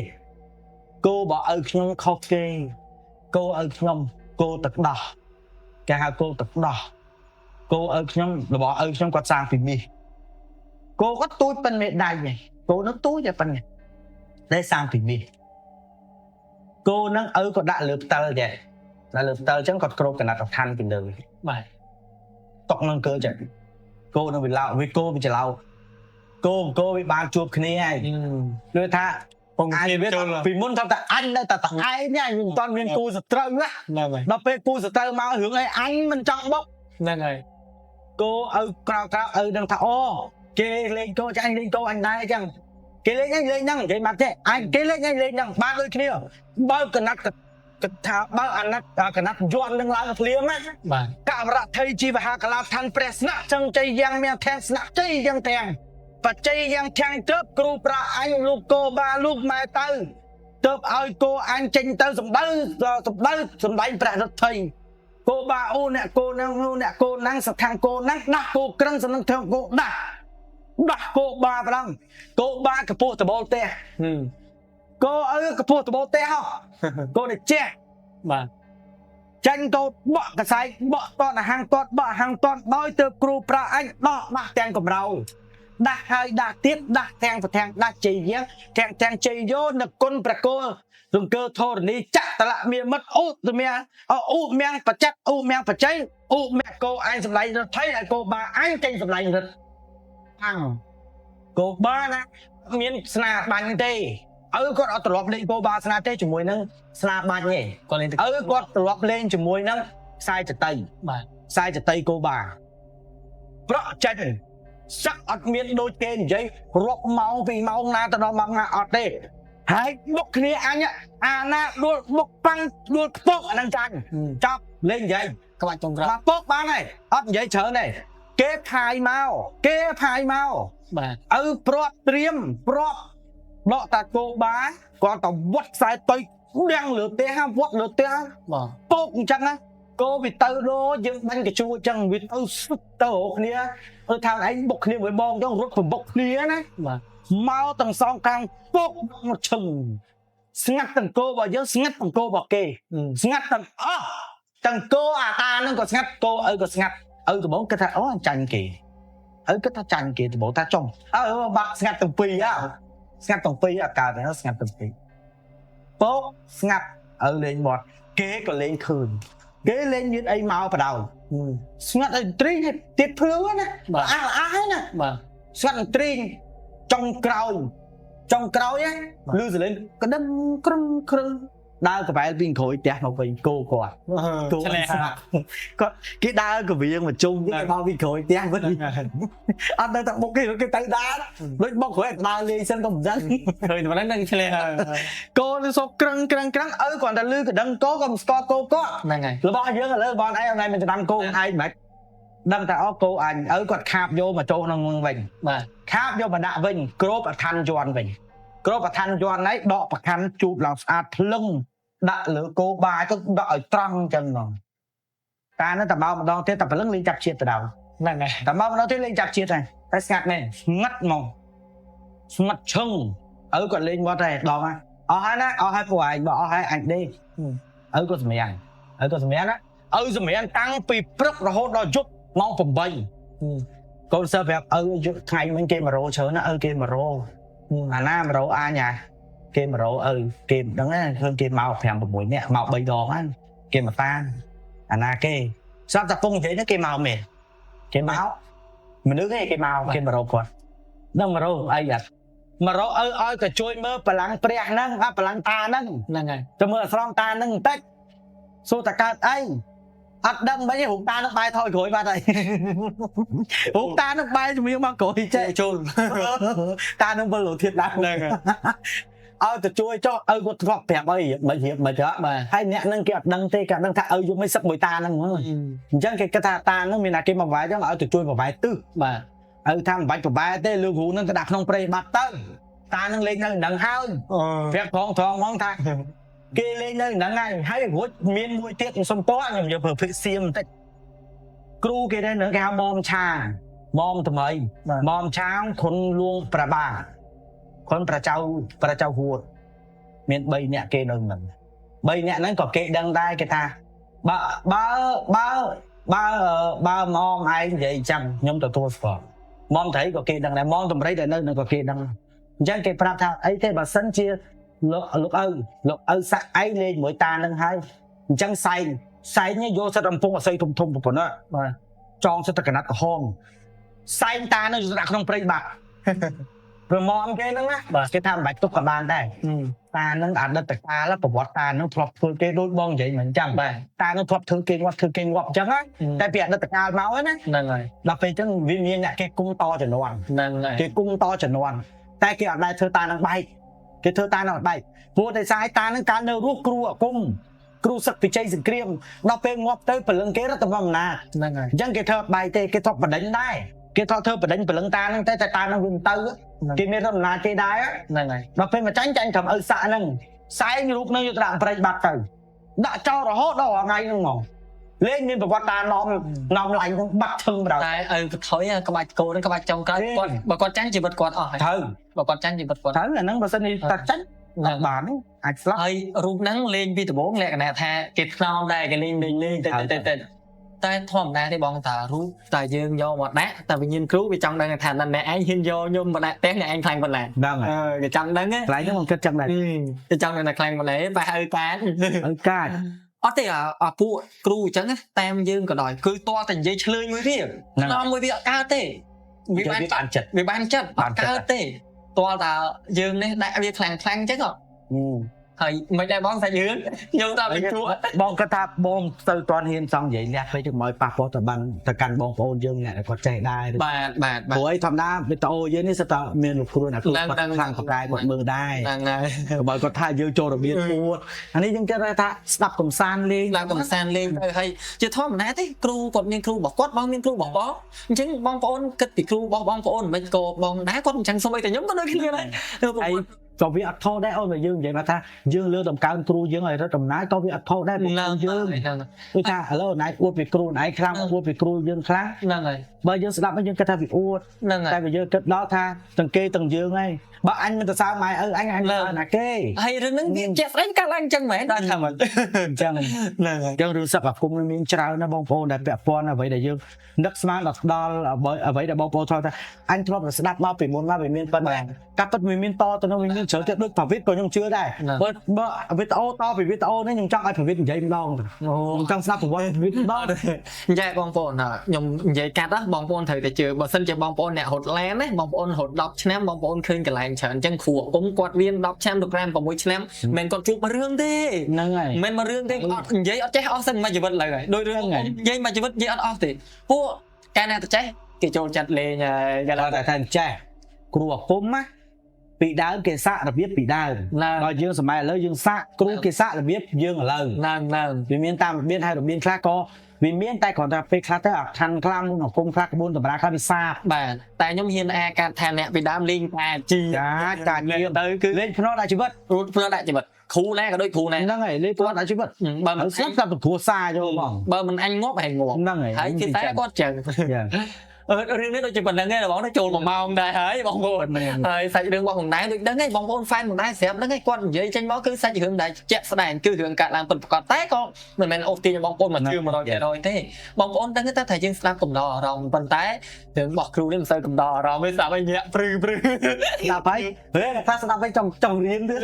គោបើឪខ្ញុំខុសគេគោឪខ្ញុំគោទឹកដោះគេហៅគោទឹកដោះគោឪខ្ញុំរបស់ឪខ្ញុំគាត់សាងពីមាសគោគាត់ទូចប៉ុនមេដៃឯងគោនឹងទូចតែប៉ុណ្ណេះតែសាងពីមាសគោនឹងឪក៏ដាក់លើផ្តិលដែរដល់លើផ្តិលអញ្ចឹងគាត់គ្របកណាត់ឋានពីលើបាទតកនឹងកើចឹងគោនឹងវាឡោវាគោវាច្រឡោគោវាបានជួបគ្នាហើយដូចថាពងគេវាពីមុនថាតែអញនៅតែឯងនេះមិនតាន់មានគូសត្រូវណាដល់ពេលគូសត្រូវមករឿងអីអញមិនចង់បុកហ្នឹងហើយគោឪក្រៅឪនឹងថាអូគេលេងគោចាញ់លេងគោអញដែរអញ្ចឹងគេលេងហ្នឹងនិយាយមកទេអញគេលេងហ្នឹងបានដូចគ្នាបើកណាត់ថាបើអាណត្តិកណាត់យន់នឹងឡើងភ្លាមណាបាទកវរថៃជីវហាកលាឋានព្រះស្នាក់ចឹងជ័យយ៉ាងមានធាងស្នាក់ជ័យយ៉ាងទាំងបច្ច័យយ៉ាងធាងទៅគ្រូប្រាអញលោកគោបាលោកម៉ែទៅទៅឲ្យគោអញចេញទៅសម្ដៅសម្ដែងព្រះរដ្ឋីគោបាអូអ្នកគោហ្នឹងអ្នកគោហ្នឹងសខាងគោហ្នឹងដាស់គោក្រឹងសំនឹងធ្វើគោដាស់គោបាប្រឡងគោបាកពោះតបលទេគោឪកពោះតបលទេហ៎គោនេះចេះបាទចាញ់គោបក់កសែងបក់តនហាងតតបក់ហាងតតដោយទៅគ្រូប្រាអញដោះទាំងកំរោលដាស់ហើយដាស់ទៀតដាស់ទាំងប្រទាំងដាស់ជ័យយ៉ាងទាំងជ័យយោនគុណប្រគល់រង្គើធរណីចតលមានមិត្តឧមៀមៀងបច្ច័កឧមៀងបច្ច័យឧមៀគោអញសម្ដែងរដ្ឋីឲ្យគោបាអញចេញសម្ដែងរដ្ឋអាំងគោបាណាមានស្នាបាញ់ទេឪគាត់អត់ទ្រពលេងគោបាស្នាទេជាមួយនឹងស្នាបាញ់ទេគាត់លេងឪគាត់ទ្រពលេងជាមួយនឹងខ្សែចតីបាទខ្សែចតីគោបាប្រក់ចាញ់សឹកអត់មានដូចគេនិយាយរាប់ម៉ោងពីម៉ោងណាទៅដល់ម៉ោងណាអត់ទេហើយបុកគ្នាអញអាណាដួលបុកប៉ាំងដួលខ្ពស់អានឹងចាញ់ចាប់លេងនិយាយក្បាច់ចុងក្រោយមកពុកបានហើយអត់និយាយច្រើនទេគេផាយមកបាទឪព្រាត់ត្រៀមព្រាត់ដកតាគោបាគាត់ទៅវត្តខ្សែតុយទាំងលើផ្ទះវត្តលើផ្ទះបាទពុកអញ្ចឹងណាគោវាទៅដូចយើងបាញ់កជួអញ្ចឹងវាទៅស្ទុបទៅរកគ្នាថាឯងបុកគ្នាមួយបងអញ្ចឹងរត់ប្របុកគ្នាណាបាទមកទាំងសងខាងពុកមកឈឹងស្ងាត់ទាំងគោរបស់យើងស្ងាត់ទាំងគោរបស់គេស្ងាត់ទាំងអស់ទាំងគោអាតានឹងក៏ស្ងាត់គោឪក៏ស្ងាត់ឪដំបងគិតថាអូចាញ់គេឪគិតថាចាញ់គេដំបងថាចុំបាក់ស្ងាត់ទាំងពីរស្ងាត់ទាំងពីរអាកើតហ្នឹងស្ងាត់ទាំងពីរពុកស្ងាត់ឪលេងមាត់គេក៏លេងឃើញគេលេងមានអីមកបដៅស្ងាត់ឲ្យត្រីទៀតភ្លឺណាអះណាបាទស្ងាត់ឲ្យត្រីចុងក្រោយឮសលេងក្តឹមក្រឹម ដើរក្បែរពីក្រួយផ្ទះមកវិញគោគាត់ ឆ្លេះ គាត់គេដើរកវៀងមកជុំគេមកពីក្រួយផ្ទះវិញអត់ទៅតែបុកគេទៅដើរដូចបុកក្រួយដើរលេងសិនក៏មិនដឹង ឃើញតែហ្នឹងឆ្លេះហើយក ោទៅសោកក្រឹងឪគាត់តែលឺកដឹងគោក៏មិនស្គាល់គោគាត់ ហ្នឹងហើយ របស់យើងឥឡូវបងឯងថ្ងៃមិនតាមគោឯងមិនដឹងតែគោអញឪគាត់ខាបយកមកចូលក្នុងនឹងវិញ បាទ ខាបយកមកដាក់វិញគ្របអឋានយន់វិញគ្របអឋានយន់ហ្នឹងដកប្រខាន់ជូបឡើងស្អាតភ្លឹងដាក់លើគោបាយទៅដាក់ឲ្យត្រង់អញ្ចឹងហ្មងតានោះតែមកម្ដងទៀតតែព្រលឹងលេងចាប់ជាតិទៅដល់ ហ្នឹងហើយ តែមកម្ដងទៀតលេងចាប់ជាតិហើយតែស្ងាត់មែនស្ងាត់ហ្មងស្ងាត់ឈឹងឪគាត់លេងមកតែដងហ្នឹងអស់ហើយណាអស់ហើយពួកឯងបើអស់ហើយអញដេកឪគាត់សម្រាំងណាឪសម្រាំងតាំងពីព្រឹករហូតដល់យប់ម៉ោង8កូនសិស្សប្រាប់ឪថ្ងៃមិញគេមករោច្រើនណាឪគេមករោអាណាមករោអញហ่าគេមករោឪគេមិនដឹងណាឃើញគេមក5 6នាក់មក3ដងហ្នឹងគេមកតាមអាណាគេស្រាប់តែពងនិយាយហ្នឹងគេមកមែនគេមកមនុស្សគេមកគេមករោគាត់នឹងមករោអីអត់មករោឪឲ្យទៅជួយមើលបលាំងព្រះហ្នឹងបលាំងតាហ្នឹង ហ្នឹងហើយ ទៅមើលអាស្រមតាហ្នឹងបន្តិចសួរតកើតអីអត់ដឹងមិនទេរូបតានឹងបែរថយក្រួយបាត់ហើយរូបតានឹងបែរជំនាញមកក្រួយចេះ ចូល តានឹងវិលធៀបដែរ ហ្នឹងហើយ ឲ្យទៅជួយចុះឪគាត់ធ្លាប់ប្រាប់អីមិនរៀបមិនទេហើយអ្នកហ្នឹងគេអត់ដឹងទេគេអត់ដឹងថាឪយកមិនសឹកមួយតាហ្នឹងហ្មងអញ្ចឹងគេគិតថាតាហ្នឹងមានតែគេមកវាយចឹងឲ្យទៅជួយប្រវាយទឹះ បាទ ឪថាមិនបាច់ប្រវាយទេលោកគ្រូហ្នឹងទៅដាក់ក្នុងព្រៃបាត់ទៅតានឹងលេងនៅនឹងហើយ អូ ប្រាប់ផងហ្មងថាគេលេងនៅហ្នឹងហើយរួចមានមួយទៀតខ្ញុំសុំពណ៌ខ្ញុំយកប្រើភិកសៀមបន្តិចគ្រូគេនៅហ្នឹងគេហៅមុំឆាមុំថ្មីមុំឆាខុនលួងប្របាខុនប្រចៅហួតមាន3នាក់គេនៅហ្នឹង3នាក់ហ្នឹងក៏គេដឹងដែរគេថាបើមុំឯងនិយាយចាំខ្ញុំទទួលស្គាល់មុំត្រីក៏គេដឹងដែរមុំតម្រៃដែលនៅហ្នឹងក៏គេដឹងអញ្ចឹងគេប្រាប់ថាអីទេបើសិនជាលោកឪសាក់ឯងលេងមួយតានឹងហើយអញ្ចឹងសែងយកសិតអំពងអស័យធំប៉ុណ្ណាបាទចងសិតតកណាត់ក្រហមសែងតានឹងយកដាក់ក្នុងព្រៃបាត់ប្រមមគេហ្នឹងណាគេថាមិនបាច់ទុកក៏បានដែរតានឹងអតីតកាលប្រវត្តិតានឹងធ្លាប់ធ្វើគេដូចបងនិយាយមិនចាំបាទតានឹងធ្លាប់ធ្វើគេងាប់អញ្ចឹងតែពីអតីតកាលមកណា ហ្នឹងហើយ ដល់ពេលអញ្ចឹងវាមានអ្នកគេគុំតជំនាន់ ហ្នឹងហើយ គេគុំតជំនាន់តែគេអត់ដែរធ្វើតានឹងបែកគេធ្វើតានឹងអត់បែកព្រោះតែសាយតានឹងកាលនៅរស់គ្រូអាគមគ្រូសឹកពិជ័យសង្គ្រាមដល់ពេលងាប់ទៅព្រលឹងគេរដ្ឋបអំណាច ហ្នឹងហើយ អញ្ចឹងគេធ្វើបែកទេគេធ្លាប់បដិញដែរគេធ្លាប់ធ្វើបដិញព្រលឹងតានឹងតែតានឹងវាមិនទៅគេមានរដ្ឋអំណាចគេដែរ ហ្នឹងហើយ ដល់ពេលមកចាញ់ត្រឹមឪសាក់ហ្នឹងសែងរូបនឹងយកទៅដាក់ប្រេងបាត់ទៅដាក់ចោលរហូតដល់ថ្ងៃហ្នឹងហ្មងលេងមានប្រវត្តិតានាំឡាញ់បាត់ឈឹងបណ្ដោយ តែឪក៏ថយក្បាច់គោនឹងក្បាច់ចុងក្រោយគាត់បើគាត់ចាញ់ជីវិតគាត់អស់ហើយ ត្រូវ បើគាត់ចាញ់ជីវិតគាត់ ត្រូវអាហ្នឹងបើសិនជាតាចាញ់អត់បានទេអាចស្លាប់ ហើយរូបហ្នឹងលេងពីដំបូងលក្ខណៈថាគេថ្នមដែរគេលេងទៅតែធម្មតាទេបងតារូបតែយើងយកមកដាក់តែវិញ្ញាណគ្រូវាចង់ដឹងថាអ្នកឯងហ៊ានយកខ្ញុំមកដាក់ផ្ទះអ្នកឯងខ្លាំងប៉ុណ្ណា ដឹងហើយ គេចង់ដឹង ខ្លាំងហ្នឹងមិនគិតចឹងដែរ គេចង់ដឹងថាខ្លាំងប៉ុណ្ណាបែរឪកាច ឪកាច អត់ទេអាពួកគ្រូអញ្ចឹងតាមយើងក៏ដោយគឺតើតែនិយាយឆ្លើយមួយវាថ្នមមួយវាអត់កើតទេវាបានចិត្តវាបានចិត្តអត់កើតទេតើតាយើងនេះដាក់វាខ្លាំងអញ្ចឹងហើយមិនដែរបងសាច់រឿងខ្ញុំតាមពីគ្រូ បងគាត់ថាបងទៅតន់ហ៊ានសងនិយាយលះពេកទៅមកប៉ះពាល់ទៅបានទៅកាន់បងប្អូនយើងអ្នកគាត់ចេះដែរ បាទ ព្រោះអីធម្មតាវីដេអូយើងនេះសិតតែមានលោកគ្រូណាគាត់ខ្លាំងប្រកែគាត់មើលដែរ ហ្នឹងហើយ បើគាត់ថាយើងចូលរបៀបពួតអានេះយើងគិតថាស្ដាប់កំសាន្តលេង ឡើងកំសាន្តលេងទៅហើយជាធម្មតាទេគ្រូគាត់មានគ្រូរបស់គាត់បងមានគ្រូរបស់បងអញ្ចឹងបងប្អូនគិតពីគ្រូរបស់បងប្អូនមិនក៏បងដែរគាត់អញ្ចឹងសូម្បីតែខ្ញុំក៏ដូចគ្នាដែរ ក៏វាអត់ថោដែរអូនបើយើងនិយាយថាយើងលើដំកើងគ្រូយើងឲ្យរត់ដំណើរក៏វាអត់ថោដែរពួកយើងគឺថាឥឡូវណៃអួតពីគ្រូណៃខ្លាំងអួតពីគ្រូយើងខ្លាំង ហ្នឹងហើយ បើយើងស្ដាប់យើងគិតថាវាអួត ហ្នឹងហើយ តែបើយើងគិតដល់ថាទាំងគេទាំងយើងហើយបើអញមិនទៅសើម៉ែឪអញណាគេ ហើយរឿងហ្នឹងវាជាក់ស្ដែងកើតឡើងអញ្ចឹងមែនដល់ថាមិន អញ្ចឹង ហ្នឹងហើយ យើងរឿងសឹកអាគមមានច្រើនណាបងប្អូនដែលពាក់ព័ន្ធអ្វីដែលយើងនឹកស្មានដល់អ្វីដែលបងប្អូនថាអញធ្លាប់ស្ដាប់មកពីមុនមកវាមានប៉ុណ្ណាកាប់ពិតវាមានតទៅនោះវាមាន ច្រើនទៀតដូចប្រវិតក៏ខ្ញុំជឿដែរបើវីដេអូតពីវីដេអូនេះខ្ញុំចង់ឲ្យប្រវិតនិយាយម្ដងខ្ញុំចង់ស្ដាប់ប្រវត្តិប្រវិតម្ដង ចាបងប្អូនខ្ញុំនិយាយកាត់ណាបងប្អូនត្រូវតែជឿបើសិនជាបងប្អូនអ្នករត់ឡែនណាបងប្អូនរត់10ឆ្នាំបងប្អូនឃើញកន្លែងច្រើនអញ្ចឹងគ្រូអ៊ំគាត់រៀន10ឆ្នាំទៅ5 6ឆ្នាំមិនគាត់ជួបមួយរឿងទេហ្នឹងហើយមិនមួយរឿងទេអត់និយាយអត់ចេះអស់សិនមួយជីវិតឡើយហើយដោយរឿងនិយាយមួយជីវិតនិយាយអត់អស់ទេពួកកាលណាទៅចេះគេចូលចិត្តលេងគេតែតែចេះគ្រូអាគមណាពីដើមគេសាក់របៀបពីដើមដល់យើងសម័យឥឡូវយើងសាក់គ្រូគេសាក់របៀបយើងឥឡូវហ្នឹងវាមានតាមរបៀបហើយរបៀបខ្លះក៏វាមានតែគ្រាន់តែពេលខ្លះទៅអាខាន់ខ្លាំងក្នុងអង្គមខ្លះក្បួនតម្រាខ្លះវាសាបបាទតែខ្ញុំហ៊ានអាកាត់ថាអ្នកពីដើមលេងតាជីតាជីទៅគឺលេងភ្នាល់ដាក់ជីវិតភ្នាល់ដាក់ជីវិតគ្រូណាក៏ដូចគ្រូណាហ្នឹងហើយលេងភ្នាល់ដាក់ជីវិតបើមិនស្លាប់តែគ្រូសាយកហ្មងបើមិនអញងាប់ហើយងាប់ហ្នឹងហើយគេតែគាត់ចឹងរឿងនេះដូចជាប៉ុណ្្នឹងឯងបងចូល1 ម៉ោងដែរហើយបងប្អូនហើយសាច់រឿងរបស់បងដែរដូចដឹងឯងបងប្អូនហ្វេនបងដែរស្រាប់ហ្នឹងឯងគាត់និយាយចេញមកគឺសាច់រឿងដែលជាក់ស្ដែងគឺរឿងកាត់ឡើងពិតប្រាកដតែក៏មិនមែនអូសទាញបងប្អូនមកជឿ100%ទេបងប្អូនដឹងតែថាយើងស្ដាប់កំដរអារម្មណ៍ប៉ុន្តែរឿងរបស់គ្រូនេះមិនសូវកំដរអារម្មណ៍ទេស្ដាប់ឲ្យញាក់ព្រឺស្ដាប់ហើយថាស្ដាប់ឲ្យចង់រៀនទៀត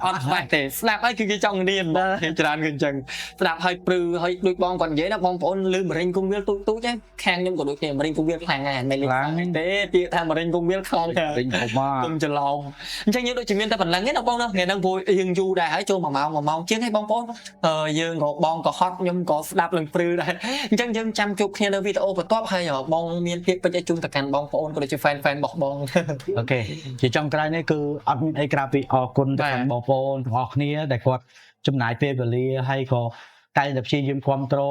អត់ខ្វះទេស្ដាប់ហើយគឺគេចង់រៀនគេច្រើនគឺអញ្ចឹងស្ដាប់ឲ្យព្រឺឲ្យដូចបងគាត់និយាយណាបងប្អូនលឺមរិញគង់វាលទូចៗខាងខ្ញុំក៏ដូចគ្នាមរិញគង់វាលខ្លាំងដែរមិនទេពាក្យថាមរិញគង់វាលខ្លាំងពេញមកគុំច្រឡំអញ្ចឹងយើងដូចជាមានតែប៉ុណ្្នឹងទេណាបងណាថ្ងៃហ្នឹងព្រោះយើងយូរដែរហើយចូល1 ម៉ោងជាងហើយបងប្អូនយើងក៏បងក៏ហត់ខ្ញុំក៏ស្ដាប់ឡើងព្រឺដែរអញ្ចឹងយើងចាំជួបគ្នានៅវីដេអូបន្ទាប់ហើយបងមានពាក្យពេចន៍ឲ្យជូនទៅកាន់បងប្អូនក៏ដូចជា fan របស់បងអូខេជាចុងក្រោយនេះគឺអត់មានអីក្រៅពីអរគុណទៅកាន់បងប្អូនទាំងអស់គ្នាដែលគាត់ចំណាយពេលវេលាហើយក៏តែព្យាយាមគ្រប់គ្រង